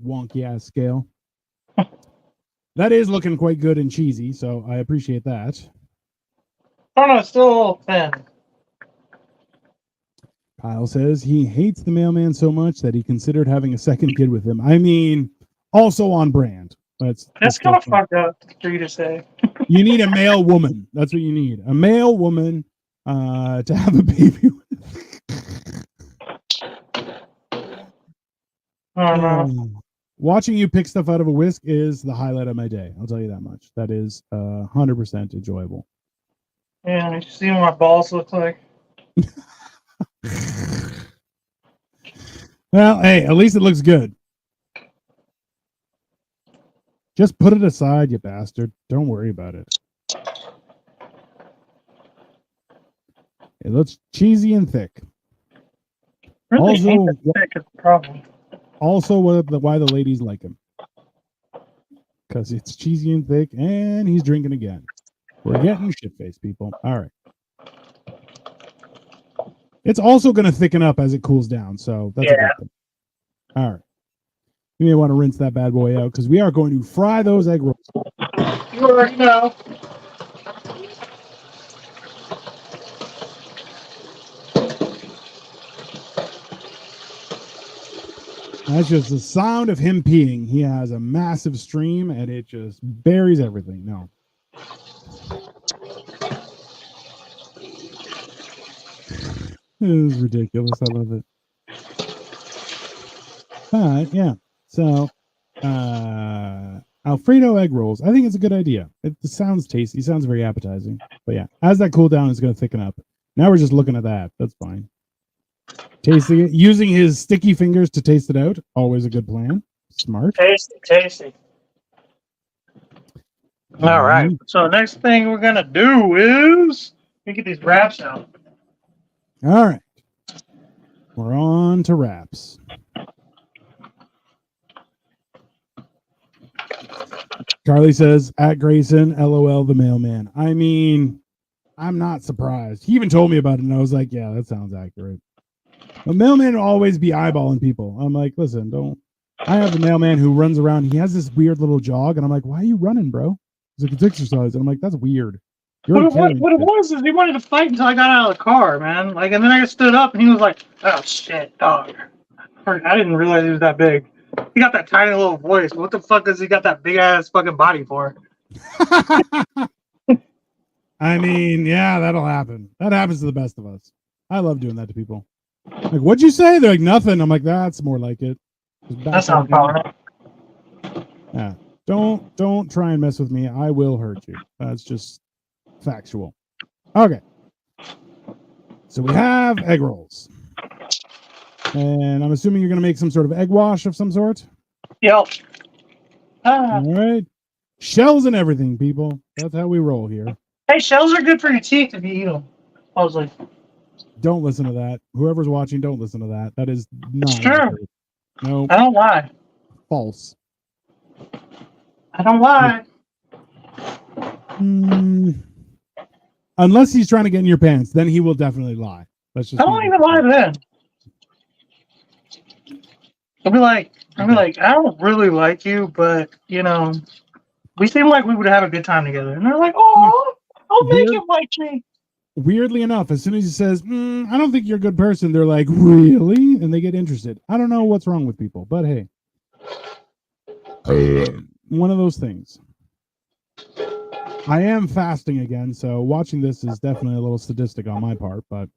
[SPEAKER 1] Wonky ass scale. That is looking quite good and cheesy, so I appreciate that.
[SPEAKER 2] Oh no, it's still a little thin.
[SPEAKER 1] Kyle says he hates the mailman so much that he considered having a second kid with him. I mean, also on brand. That's
[SPEAKER 2] kind of fucked up for you to say.
[SPEAKER 1] You need a male woman. That's what you need. A male woman to have a baby with. Watching you pick stuff out of a whisk is the highlight of my day. I'll tell you that much. That is 100% enjoyable.
[SPEAKER 2] Yeah, you see what my balls look like.
[SPEAKER 1] Well, hey, at least it looks good. Just put it aside, you bastard. Don't worry about it. It looks cheesy and thick.
[SPEAKER 2] Really also, thick is the problem.
[SPEAKER 1] Also, why the ladies like him. Because it's cheesy and thick, and he's drinking again. We're getting shit-faced, people. All right. It's also going to thicken up as it cools down, so that's a good thing. All right. You may want to rinse that bad boy out because we are going to fry those egg rolls.
[SPEAKER 2] You already know.
[SPEAKER 1] That's just the sound of him peeing. He has a massive stream and it just buries everything. No. It is ridiculous. I love it. But yeah. So Alfredo egg rolls. I think it's a good idea. It sounds tasty. It sounds very appetizing. But yeah, as that cool down, it's going to thicken up. Now we're just looking at that. That's fine. Tasting it, using his sticky fingers to taste it out. Always a good plan. Smart.
[SPEAKER 2] Tasty. All right. So next thing we're gonna do is we get these wraps out.
[SPEAKER 1] All right. We're on to wraps. Charlie says, at Grayson, LOL, the mailman. I mean, I'm not surprised. He even told me about it, and I was like, yeah, that sounds accurate. The mailman will always be eyeballing people. I'm like, listen, don't. I have the mailman who runs around. He has this weird little jog, and I'm like, why are you running, bro? He's like, it's exercise. And I'm like, that's weird.
[SPEAKER 2] What it was is he wanted to fight until I got out of the car, man. Like, and then I stood up, and he was like, oh, shit, dog. I didn't realize he was that big. He got that tiny little voice. What the fuck does he got that big-ass fucking body for?
[SPEAKER 1] I mean, yeah, that'll happen. That happens to the best of us. I love doing that to people. Like, what'd you say? They're like, nothing. I'm like, that's more like it.
[SPEAKER 2] That sounds fine.
[SPEAKER 1] Yeah. Don't try and mess with me. I will hurt you. That's just factual. Okay. So we have egg rolls. And I'm assuming you're going to make some sort of egg wash of some sort?
[SPEAKER 2] Yep.
[SPEAKER 1] All right. Shells and everything, people. That's how we roll here.
[SPEAKER 2] Hey, shells are good for your teeth if you eat them. I was like...
[SPEAKER 1] Don't listen to that. Whoever's watching, don't listen to that. That is not.
[SPEAKER 2] It's true.
[SPEAKER 1] No,
[SPEAKER 2] I don't lie.
[SPEAKER 1] false.
[SPEAKER 2] I don't lie.
[SPEAKER 1] Unless he's trying to get in your pants, then he will definitely lie. Let's just.
[SPEAKER 2] I don't even lie then. I'll be like, I don't really like you, but you know, we seem like we would have a good time together. And they're like, oh, I'll make you like me.
[SPEAKER 1] Weirdly enough, as soon as he says, I don't think you're a good person, they're like, really? And they get interested. I don't know what's wrong with people, but hey. One of those things. I am fasting again, so watching this is definitely a little sadistic on my part, but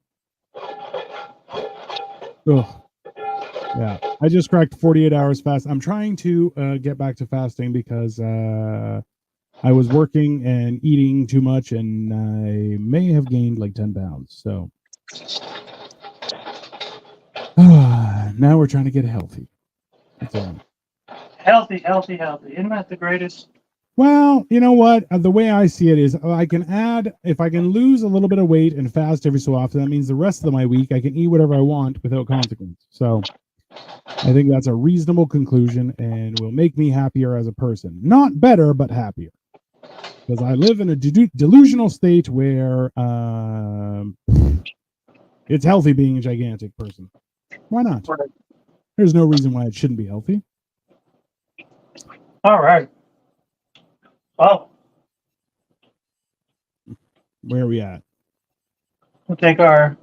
[SPEAKER 1] yeah, I just cracked 48 hours fast. I'm trying to get back to fasting because I was working and eating too much, and I may have gained like 10 pounds. So now we're trying to get healthy. That's all.
[SPEAKER 2] Healthy. Isn't that the greatest?
[SPEAKER 1] Well, you know what? The way I see it is I can add, if I can lose a little bit of weight and fast every so often, that means the rest of my week I can eat whatever I want without consequence. So I think that's a reasonable conclusion and will make me happier as a person. Not better, but happier. Because I live in a delusional state where it's healthy being a gigantic person. Why not? There's no reason why it shouldn't be healthy.
[SPEAKER 2] All right. Well,
[SPEAKER 1] where are we at?
[SPEAKER 2] We'll take our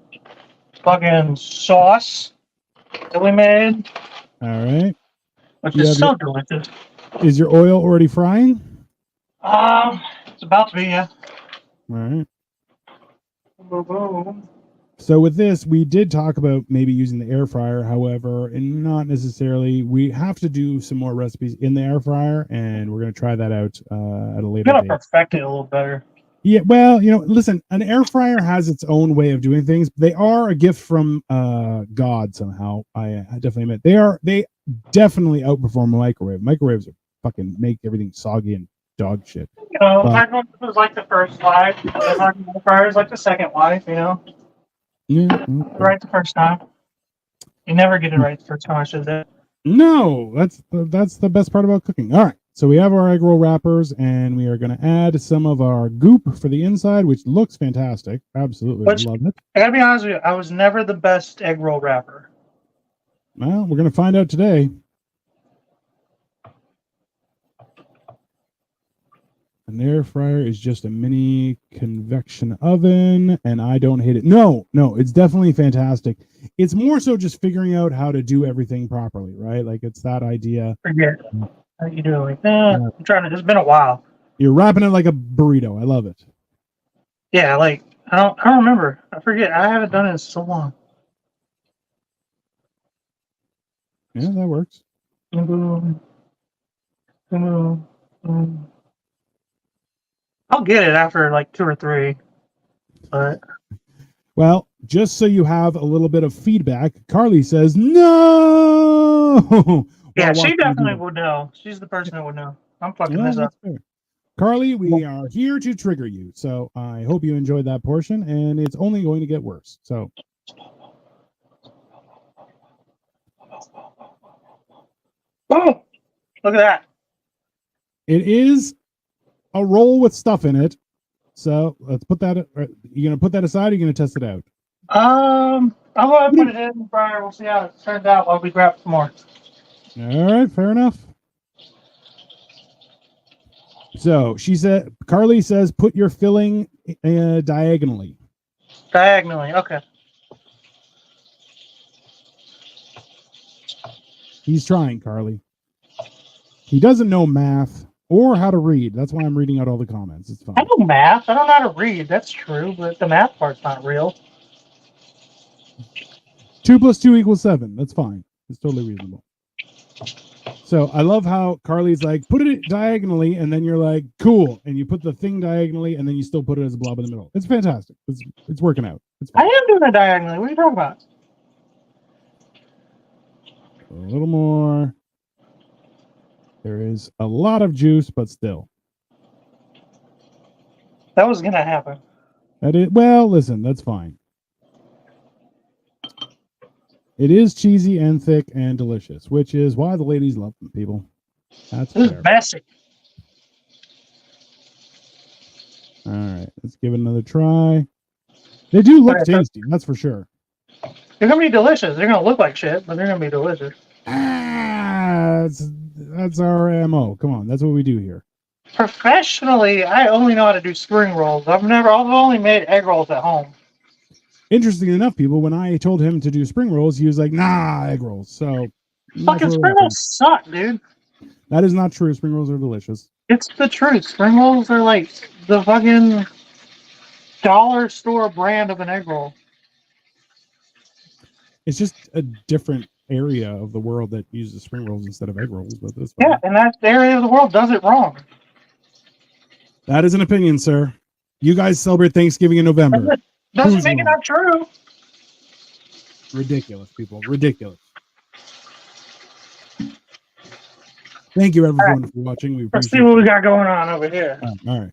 [SPEAKER 2] fucking sauce that we made.
[SPEAKER 1] All right.
[SPEAKER 2] Which is so delicious.
[SPEAKER 1] Is your oil already frying?
[SPEAKER 2] It's about to be, yeah.
[SPEAKER 1] All right. So with this, we did talk about maybe using the air fryer, however, and not necessarily. We have to do some more recipes in the air fryer, and we're going to try that out at a later date.
[SPEAKER 2] Gotta perfect it a little better.
[SPEAKER 1] Yeah, well, listen, an air fryer has its own way of doing things. They are a gift from God somehow. I definitely admit they definitely outperform a microwave. Microwaves are fucking make everything soggy and dog shit.
[SPEAKER 2] Microwave was like the first wife, and the fryer is like the second wife. Yeah. Okay. Right the first time. You never get it right the first time, I should say.
[SPEAKER 1] No, that's the best part about cooking. All right. So we have our egg roll wrappers, and we are going to add some of our goop for the inside, which looks fantastic. Absolutely love it.
[SPEAKER 2] I gotta be honest with you, I was never the best egg roll wrapper.
[SPEAKER 1] Well, we're going to find out today. An air fryer is just a mini convection oven, and I don't hate it. No, it's definitely fantastic. It's more so just figuring out how to do everything properly, right? Like it's that idea.
[SPEAKER 2] Forget it. How you doing? I'm trying to. It's been a while.
[SPEAKER 1] You're wrapping it like a burrito. I love it.
[SPEAKER 2] Yeah, like I don't remember. I forget. I haven't done it in so long.
[SPEAKER 1] Yeah, that works.
[SPEAKER 2] I'll get it after like 2 or 3. But
[SPEAKER 1] well, just so you have a little bit of feedback, Carly says no.
[SPEAKER 2] Yeah, she definitely would know. She's the person that would know. I'm fucking this up.
[SPEAKER 1] Fair. Carly, we are here to trigger you. So I hope you enjoyed that portion, and it's only going to get worse. So.
[SPEAKER 2] Oh, look at that.
[SPEAKER 1] It is a roll with stuff in it. So let's put that. You going to put that aside, or are you going to test it out?
[SPEAKER 2] I'm going to put it in the fryer. We'll see how it turns out while we grab some more.
[SPEAKER 1] All right, fair enough. So Carly says, put your filling diagonally.
[SPEAKER 2] Diagonally, okay.
[SPEAKER 1] He's trying, Carly. He doesn't know math or how to read. That's why I'm reading out all the comments. It's fine.
[SPEAKER 2] I know math. I don't know how to read. That's true, but the math part's not real.
[SPEAKER 1] 2 + 2 = 7. That's fine. It's totally reasonable. So I love how Carly's like, put it diagonally, and then you're like, cool. And you put the thing diagonally, and then you still put it as a blob in the middle. It's fantastic. It's working out.
[SPEAKER 2] I am doing it diagonally. What are you talking about?
[SPEAKER 1] A little more. There is a lot of juice, but still.
[SPEAKER 2] That was going to happen.
[SPEAKER 1] Well, listen, that's fine. It is cheesy and thick and delicious, which is why the ladies love them, people. That's
[SPEAKER 2] This is
[SPEAKER 1] fair.
[SPEAKER 2] messy.
[SPEAKER 1] All right, let's give it another try. They do look
[SPEAKER 2] Okay,
[SPEAKER 1] tasty, that's for sure.
[SPEAKER 2] they're gonna be delicious. They're gonna look like shit, but they're gonna be delicious.
[SPEAKER 1] That's our MO. Come on, that's what we do here.
[SPEAKER 2] Professionally, I only know how to do spring rolls. I've only made egg rolls at home.
[SPEAKER 1] Interesting enough, people, when I told him to do spring rolls, he was like, nah, egg rolls. So
[SPEAKER 2] Fucking spring rolls suck, dude.
[SPEAKER 1] that is not true. Spring rolls are delicious.
[SPEAKER 2] It's the truth. Spring rolls are like the fucking dollar store brand of an egg roll.
[SPEAKER 1] It's just a different area of the world that uses spring rolls instead of egg rolls, but that's fine.
[SPEAKER 2] Yeah, and that area of the world does it wrong.
[SPEAKER 1] That is an opinion, sir. You guys celebrate Thanksgiving in November.
[SPEAKER 2] Doesn't
[SPEAKER 1] Who's
[SPEAKER 2] make it
[SPEAKER 1] wrong?
[SPEAKER 2] not true.
[SPEAKER 1] Ridiculous, people. Ridiculous. Thank you, everyone, for watching. We
[SPEAKER 2] Let's
[SPEAKER 1] appreciate
[SPEAKER 2] see what we
[SPEAKER 1] it.
[SPEAKER 2] got going on over here.
[SPEAKER 1] All right.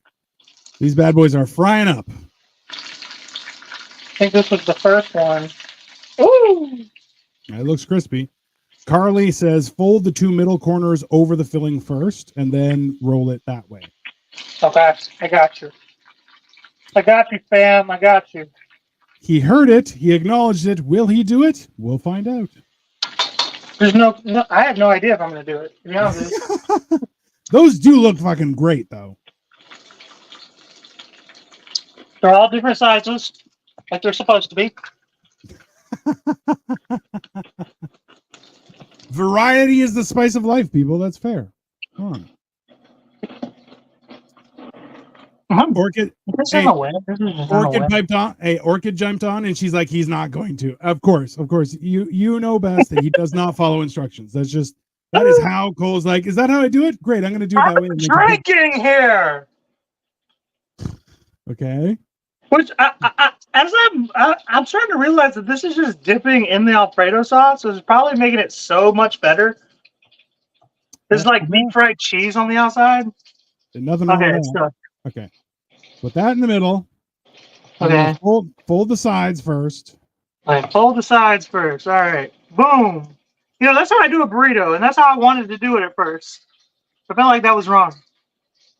[SPEAKER 1] These bad boys are frying up.
[SPEAKER 2] I think this was the first one. Ooh!
[SPEAKER 1] It looks crispy. Carly says fold the two middle corners over the filling first and then roll it that way.
[SPEAKER 2] Okay, I got you. I got you, fam. I got you.
[SPEAKER 1] He heard it. He acknowledged it. Will he do it? We'll find out.
[SPEAKER 2] There's no I have no idea if I'm going to do it. To be honest with you.
[SPEAKER 1] Those do look fucking great, though.
[SPEAKER 2] They're all different sizes, like they're supposed to be.
[SPEAKER 1] Variety is the spice of life, people. That's fair. Come on. Orchid.
[SPEAKER 2] This
[SPEAKER 1] Hey,
[SPEAKER 2] isn't a win. This is just not a
[SPEAKER 1] Orchid
[SPEAKER 2] win.
[SPEAKER 1] piped on. Hey, Orchid jumped on, and she's like, "He's not going to." Of course. You know best that he does not follow instructions. That is how Cole's like. Is that how I do it? Great, I'm going to do it that way.
[SPEAKER 2] I'm drinking here.
[SPEAKER 1] Okay.
[SPEAKER 2] Which I'm starting to realize that this is just dipping in the Alfredo sauce, so it's probably making it so much better. There's like deep fried cheese on the outside.
[SPEAKER 1] Nothing wrong
[SPEAKER 2] Okay,
[SPEAKER 1] with that. Okay. Put that in the middle.
[SPEAKER 2] Okay.
[SPEAKER 1] Fold the sides first.
[SPEAKER 2] Like, fold the sides first. All right. Boom. You know, that's how I do a burrito, and that's how I wanted to do it at first. I felt like that was wrong.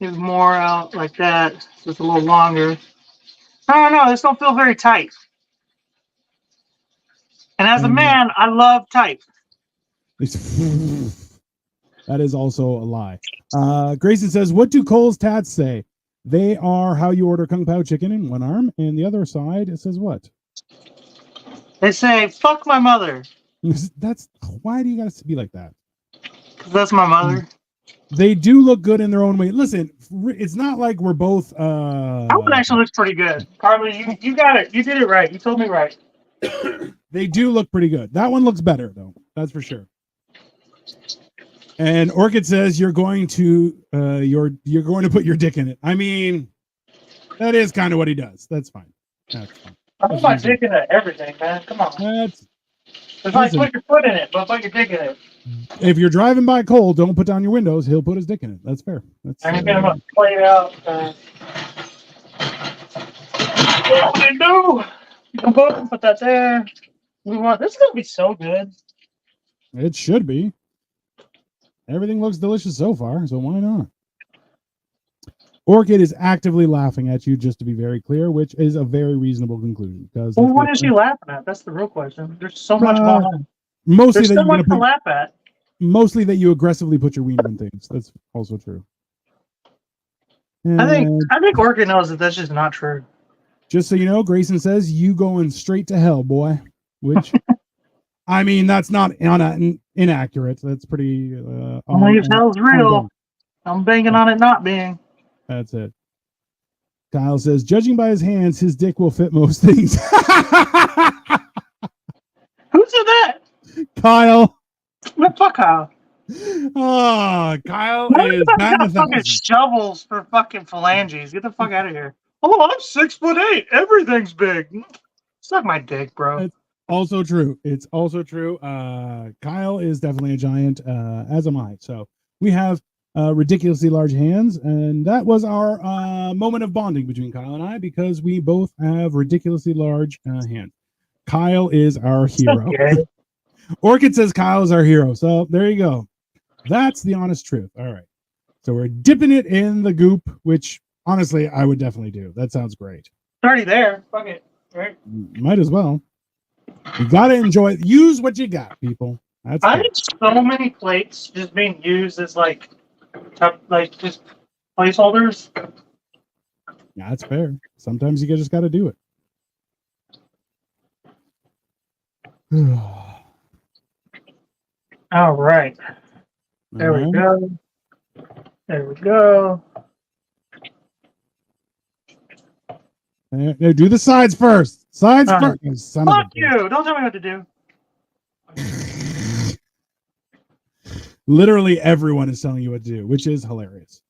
[SPEAKER 2] It was more out like that, just a little longer. I don't know. This don't feel very tight. And as a man, I love tight.
[SPEAKER 1] That is also a lie. Grayson says, what do Cole's tats say? They are how you order Kung Pao chicken in one arm, and the other side, it says what?
[SPEAKER 2] They say, fuck my mother.
[SPEAKER 1] That's why do you gotta be like that?
[SPEAKER 2] Because that's my mother.
[SPEAKER 1] They do look good in their own way. Listen, it's not like we're both
[SPEAKER 2] That one actually looks pretty good. Carly, you got it. You did it right. You told me right.
[SPEAKER 1] They do look pretty good. That one looks better though. That's for sure. And Orchid says you're going to put your dick in it. I mean, that is kind of what he does. That's fine. That's fine.
[SPEAKER 2] I put my dick into everything, man. Come on. It's like put your foot in it, but put your dick in it.
[SPEAKER 1] If you're driving by Cole, don't put down your windows. He'll put his dick in it. That's fair.
[SPEAKER 2] I'm gonna play it out. What we do? You can put that there. This is gonna be so good.
[SPEAKER 1] It should be. Everything looks delicious so far, so why not? Orchid is actively laughing at you, just to be very clear, which is a very reasonable conclusion. Because
[SPEAKER 2] well, what is she laughing at? That's the real question. There's so much going on.
[SPEAKER 1] Mostly
[SPEAKER 2] There's so much to laugh at.
[SPEAKER 1] Mostly that you aggressively put your wiener in things. That's also true. And
[SPEAKER 2] I think Orchid knows that that's just not true.
[SPEAKER 1] Just so you know, Grayson says you going straight to hell, boy. Which, I mean, that's not inaccurate. That's pretty.
[SPEAKER 2] Only if hell's real. I'm banking on it not being.
[SPEAKER 1] That's it. Kyle says, judging by his hands, his dick will fit most things.
[SPEAKER 2] Who said that?
[SPEAKER 1] Kyle.
[SPEAKER 2] What fuck Kyle?
[SPEAKER 1] Oh, Kyle
[SPEAKER 2] is
[SPEAKER 1] got
[SPEAKER 2] fucking shovels for fucking phalanges. Get the fuck out of here. Oh, I'm 6'8". Everything's big. Suck my dick, bro.
[SPEAKER 1] It's also true. It's also true. Kyle is definitely a giant, as am I. So we have ridiculously large hands, and that was our moment of bonding between Kyle and I, because we both have ridiculously large hands. Kyle is our hero. Orchid says Kyle is our hero. So there you go. That's the honest truth. All right. So we're dipping it in the goop, which honestly I would definitely do. That sounds great.
[SPEAKER 2] It's already there. Fuck it. Right?
[SPEAKER 1] Might as well. You got to enjoy it. Use what you got, people. That's
[SPEAKER 2] I
[SPEAKER 1] good.
[SPEAKER 2] think so many plates just being used as like just placeholders.
[SPEAKER 1] Yeah, that's fair. Sometimes you just got to do it.
[SPEAKER 2] All right. There we go. There we go.
[SPEAKER 1] Do the sides first. Sides first. Son
[SPEAKER 2] Fuck
[SPEAKER 1] of a
[SPEAKER 2] you! Don't tell me what to do.
[SPEAKER 1] bitch. Literally everyone is telling you what to do, which is hilarious.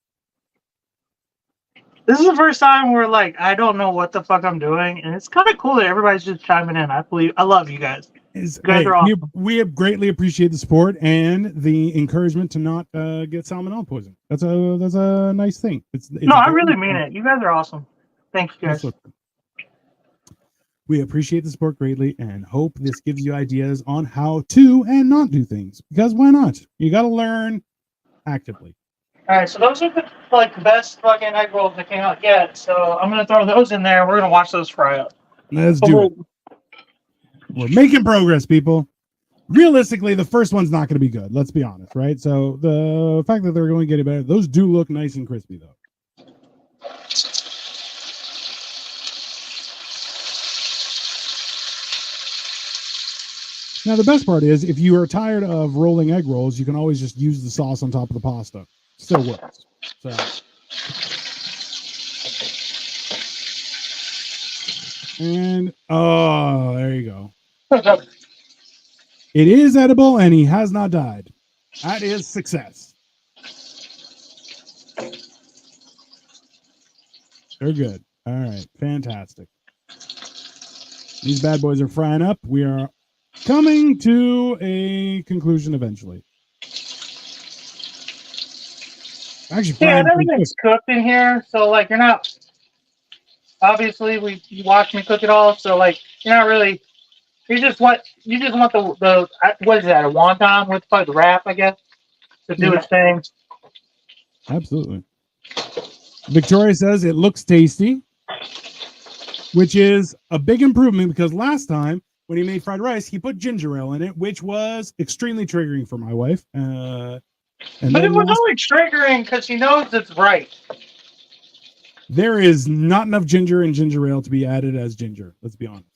[SPEAKER 2] This is the first time where like I don't know what the fuck I'm doing, and it's kind of cool that everybody's just chiming in. I love you guys. You guys are awesome.
[SPEAKER 1] We greatly appreciate the support and the encouragement to not get salmonella poison. That's a nice thing.
[SPEAKER 2] I really mean it. You guys are awesome. Thank you guys.
[SPEAKER 1] We appreciate the support greatly and hope this gives you ideas on how to and not do things. Because why not? You got to learn actively.
[SPEAKER 2] All right, so those are the best fucking egg rolls that came out yet. So I'm gonna throw those in there. We're gonna watch those fry up.
[SPEAKER 1] Let's do it. We're making progress, people. Realistically, the first one's not going to be good. Let's be honest, right? So the fact that they're going to get better, those do look nice and crispy, though. Now, the best part is, if you are tired of rolling egg rolls, you can always just use the sauce on top of the pasta. Still works. So. And, oh, there you go. It is edible, and he has not died. That is success. They're good. All right, fantastic. These bad boys are frying up. We are coming to a conclusion eventually. Actually,
[SPEAKER 2] yeah, everything's cooked in here, so like you're not. Obviously, you watched me cook it all, so like you're not really. You just want the what is that, a wonton with the wrap, I guess, to do its thing.
[SPEAKER 1] Absolutely. Victoria says it looks tasty, which is a big improvement because last time when he made fried rice, he put ginger ale in it, which was extremely triggering for my wife. But
[SPEAKER 2] it was only triggering because she knows it's right.
[SPEAKER 1] There is not enough ginger in ginger ale to be added as ginger. Let's be honest.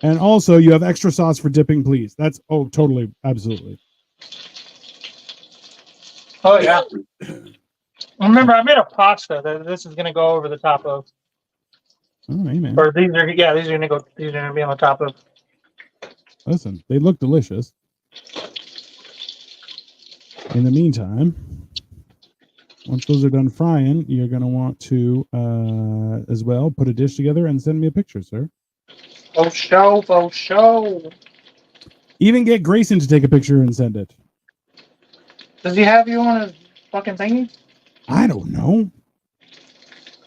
[SPEAKER 1] And also, you have extra sauce for dipping, please. That's, totally, absolutely.
[SPEAKER 2] Oh, yeah. Remember, I made a pasta that this is going to go over the top of.
[SPEAKER 1] Oh, amen.
[SPEAKER 2] Or these are going to be on the top of.
[SPEAKER 1] Listen, they look delicious. In the meantime, once those are done frying, you're going to want to, as well, put a dish together and send me a picture, sir.
[SPEAKER 2] Oh, show.
[SPEAKER 1] Even get Grayson to take a picture and send it.
[SPEAKER 2] Does he have you on his fucking thingy?
[SPEAKER 1] I don't know.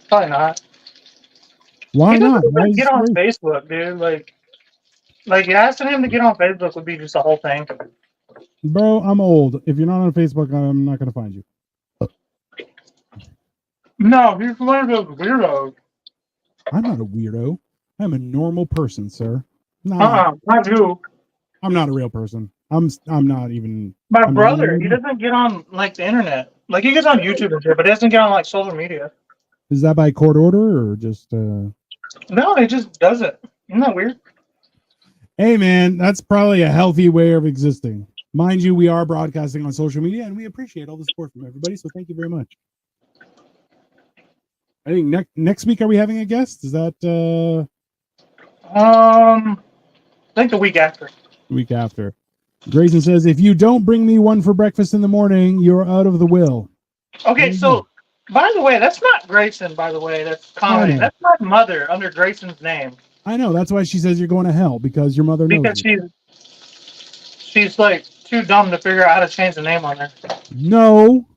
[SPEAKER 2] Probably not.
[SPEAKER 1] Why not?
[SPEAKER 2] Get on Facebook, dude. Like asking him to get on Facebook would be just the whole thing.
[SPEAKER 1] Bro, I'm old. If you're not on Facebook, I'm not going to find you.
[SPEAKER 2] No, he's one of those weirdos.
[SPEAKER 1] I'm not a weirdo. I'm a normal person, sir.
[SPEAKER 2] Not you.
[SPEAKER 1] I'm not a real person. I'm not even.
[SPEAKER 2] My brother, he doesn't get on like the internet. Like he gets on YouTube and shit, but he doesn't get on like social media.
[SPEAKER 1] Is that by court order or just?
[SPEAKER 2] No, he just does it. Isn't that weird?
[SPEAKER 1] Hey man, that's probably a healthy way of existing. Mind you, we are broadcasting on social media, and we appreciate all the support from everybody. So thank you very much. I think next week are we having a guest? Is that?
[SPEAKER 2] I think the week after.
[SPEAKER 1] Week after. Grayson says, if you don't bring me one for breakfast in the morning, you're out of the will.
[SPEAKER 2] Okay, so, by the way, that's not Grayson, by the way. That's comedy. That's my mother under Grayson's name.
[SPEAKER 1] I know. That's why she says you're going to hell, because your mother knows.
[SPEAKER 2] Because she's like too dumb to figure out how to change the name on her.
[SPEAKER 1] No.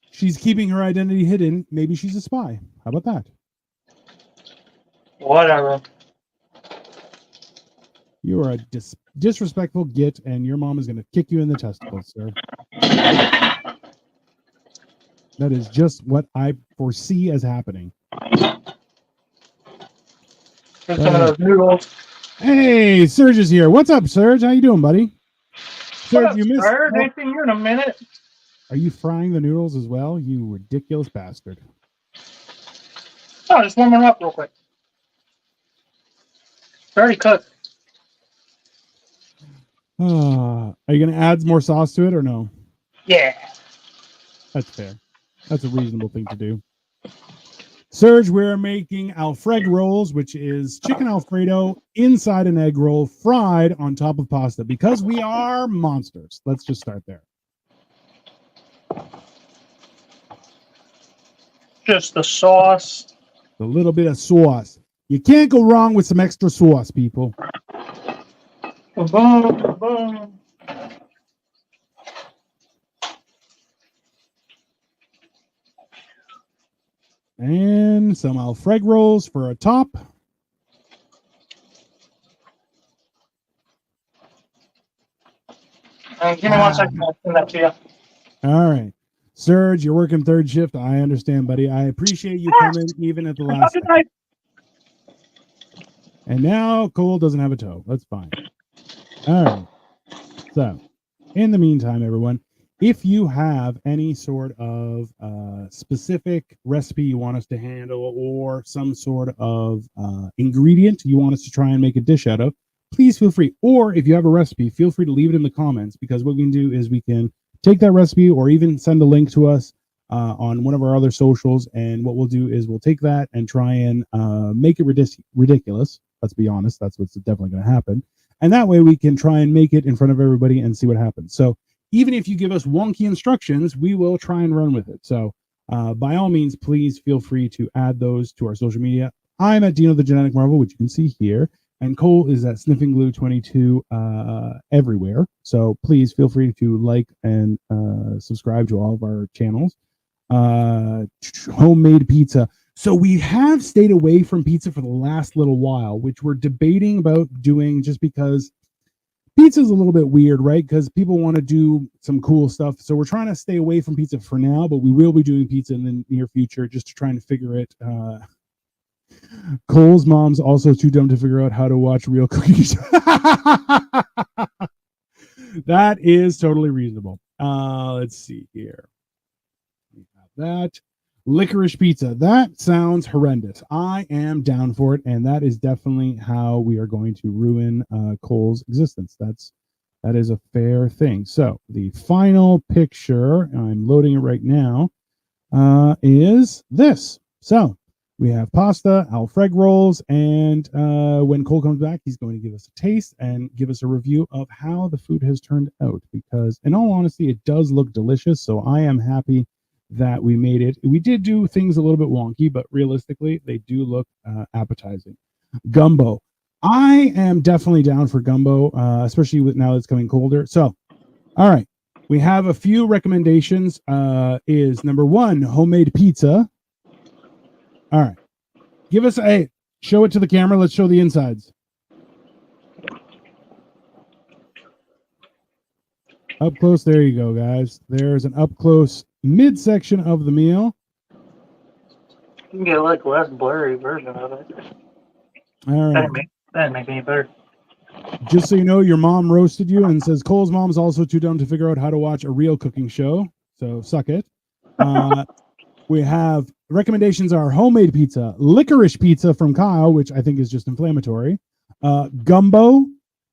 [SPEAKER 1] She's keeping her identity hidden. Maybe she's a spy. How about that?
[SPEAKER 2] Whatever.
[SPEAKER 1] You are disrespectful git, and your mom is going to kick you in the testicles, sir. That is just what I foresee as happening.
[SPEAKER 2] Get some of those noodles.
[SPEAKER 1] Hey, Serge is here. What's up, Serge? How you doing, buddy? Serge,
[SPEAKER 2] What
[SPEAKER 1] you
[SPEAKER 2] up,
[SPEAKER 1] missed.
[SPEAKER 2] sir? Ain't seen you in a minute.
[SPEAKER 1] Are you frying the noodles as well? You ridiculous bastard.
[SPEAKER 2] Oh, just warming them up real quick. It's already cooked.
[SPEAKER 1] Are you going to add more sauce to it or no?
[SPEAKER 2] Yeah.
[SPEAKER 1] That's fair. That's a reasonable thing to do. Serge, we're making Alfreggrolls, which is chicken Alfredo inside an egg roll, fried on top of pasta, because we are monsters. Let's just start there.
[SPEAKER 2] Just the sauce.
[SPEAKER 1] A little bit of sauce. You can't go wrong with some extra sauce, people.
[SPEAKER 2] Boom, boom.
[SPEAKER 1] And some Alfreggrolls for a top.
[SPEAKER 2] Give me 1 second. I'll send that to you.
[SPEAKER 1] All right. Serge, you're working third shift. I understand, buddy. I appreciate you coming even at the last second. And now Cole doesn't have a toe. That's fine. All right. So, in the meantime, everyone, if you have any sort of specific recipe you want us to handle or some sort of ingredient you want us to try and make a dish out of, please feel free. Or if you have a recipe, feel free to leave it in the comments, because what we can do is we can take that recipe or even send a link to us on one of our other socials. And what we'll do is we'll take that and try and make it ridiculous. Let's be honest. That's what's definitely going to happen. And that way we can try and make it in front of everybody and see what happens. So even if you give us wonky instructions, we will try and run with it. So by all means, please feel free to add those to our social media. I'm at Dino the Genetic Marvel, which you can see here. And Cole is at Sniffing Glue 22 everywhere. So please feel free to like and subscribe to all of our channels. Homemade pizza. So we have stayed away from pizza for the last little while, which we're debating about doing, just because pizza is a little bit weird, right? Because people want to do some cool stuff. So we're trying to stay away from pizza for now, but we will be doing pizza in the near future, just to try and figure it. Cole's mom's also too dumb to figure out how to watch real cooking shows. That is totally reasonable. Let's see here. We have that. Licorice pizza. That sounds horrendous. I am down for it, and that is definitely how we are going to ruin Cole's existence. That is a fair thing. So the final picture, I'm loading it right now, is this. So we have pasta, Alfreggrolls, and when Cole comes back, he's going to give us a taste and give us a review of how the food has turned out, because in all honesty, it does look delicious. So I am happy that we made it. We did do things a little bit wonky, but realistically, they do look appetizing. Gumbo. I am definitely down for gumbo, especially with now it's coming colder. So, all right. We have a few recommendations. Is number one, homemade pizza. All right. Give us a show it to the camera. Let's show the insides. Up close. There you go, guys. There's an up close midsection of the meal.
[SPEAKER 2] You can get like a less blurry version of it.
[SPEAKER 1] All right.
[SPEAKER 2] That didn't make any better.
[SPEAKER 1] Just so you know, your mom roasted you and says Cole's mom is also too dumb to figure out how to watch a real cooking show. So suck it. We have recommendations are homemade pizza, licorice pizza from Kyle, which I think is just inflammatory, gumbo,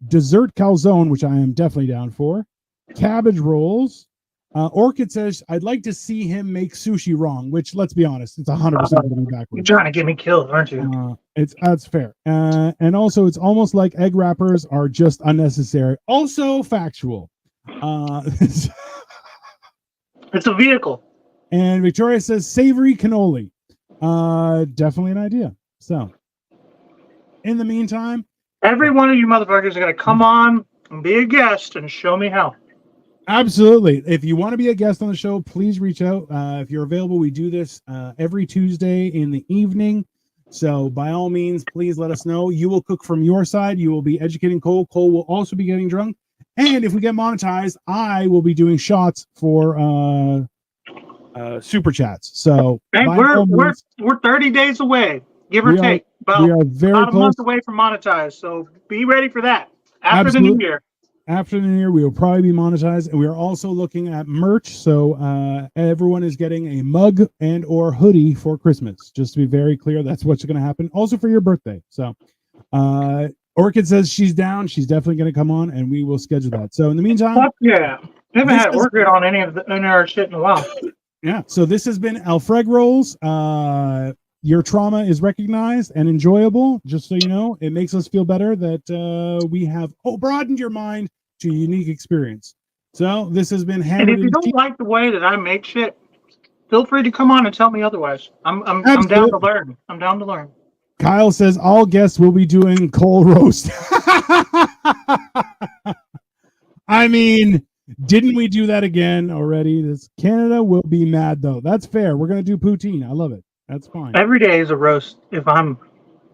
[SPEAKER 1] dessert calzone, which I am definitely down for, cabbage rolls. Orchid says, I'd like to see him make sushi wrong, which, let's be honest, it's 100% going to be backwards.
[SPEAKER 2] You're trying to get me killed, aren't you?
[SPEAKER 1] That's fair. And also, it's almost like egg wrappers are just unnecessary. Also factual.
[SPEAKER 2] It's a vehicle.
[SPEAKER 1] And Victoria says savory cannoli. Definitely an idea. So, in the meantime,
[SPEAKER 2] every one of you motherfuckers are going to come on and be a guest and show me how.
[SPEAKER 1] Absolutely. If you want to be a guest on the show, please reach out. If you're available, we do this every Tuesday in the evening. So by all means, please let us know. You will cook from your side. You will be educating Cole. Cole will also be getting drunk. And if we get monetized, I will be doing shots for super chats. So
[SPEAKER 2] Hey,
[SPEAKER 1] by
[SPEAKER 2] we're
[SPEAKER 1] all means,
[SPEAKER 2] 30 days away, give or
[SPEAKER 1] we are
[SPEAKER 2] take.
[SPEAKER 1] we are very
[SPEAKER 2] About a
[SPEAKER 1] close.
[SPEAKER 2] month away from monetized. So be ready for that after the
[SPEAKER 1] Absolutely.
[SPEAKER 2] new year.
[SPEAKER 1] After the new year, we will probably be monetized, and we are also looking at merch. So everyone is getting a mug and or hoodie for Christmas. Just to be very clear, that's what's going to happen. Also for your birthday. So Orchid says she's down. She's definitely going to come on, and we will schedule that. So in the meantime,
[SPEAKER 2] Fuck yeah, we haven't
[SPEAKER 1] this
[SPEAKER 2] had
[SPEAKER 1] is-
[SPEAKER 2] Orchid on any of our shit in a while.
[SPEAKER 1] yeah. So this has been Alfreggrolls. Your trauma is recognized and enjoyable. Just so you know, it makes us feel better that we have broadened your mind to a unique experience. So this has been
[SPEAKER 2] And
[SPEAKER 1] Hammered
[SPEAKER 2] if you
[SPEAKER 1] and
[SPEAKER 2] don't like the way that I make shit, feel free to come on and tell me otherwise. I'm down
[SPEAKER 1] Absolutely.
[SPEAKER 2] to learn. I'm down to learn.
[SPEAKER 1] Kyle says all guests will be doing coal roast. I mean, didn't we do that again already? Canada will be mad though. That's fair. We're gonna do poutine. I love it. That's fine.
[SPEAKER 2] Every day is a roast if I'm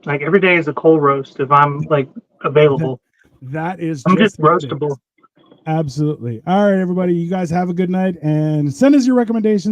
[SPEAKER 2] like every day is a coal roast if I'm like available.
[SPEAKER 1] That is
[SPEAKER 2] I'm just
[SPEAKER 1] what it is.
[SPEAKER 2] roastable.
[SPEAKER 1] Absolutely. All right, everybody. You guys have a good night and send us your recommendations.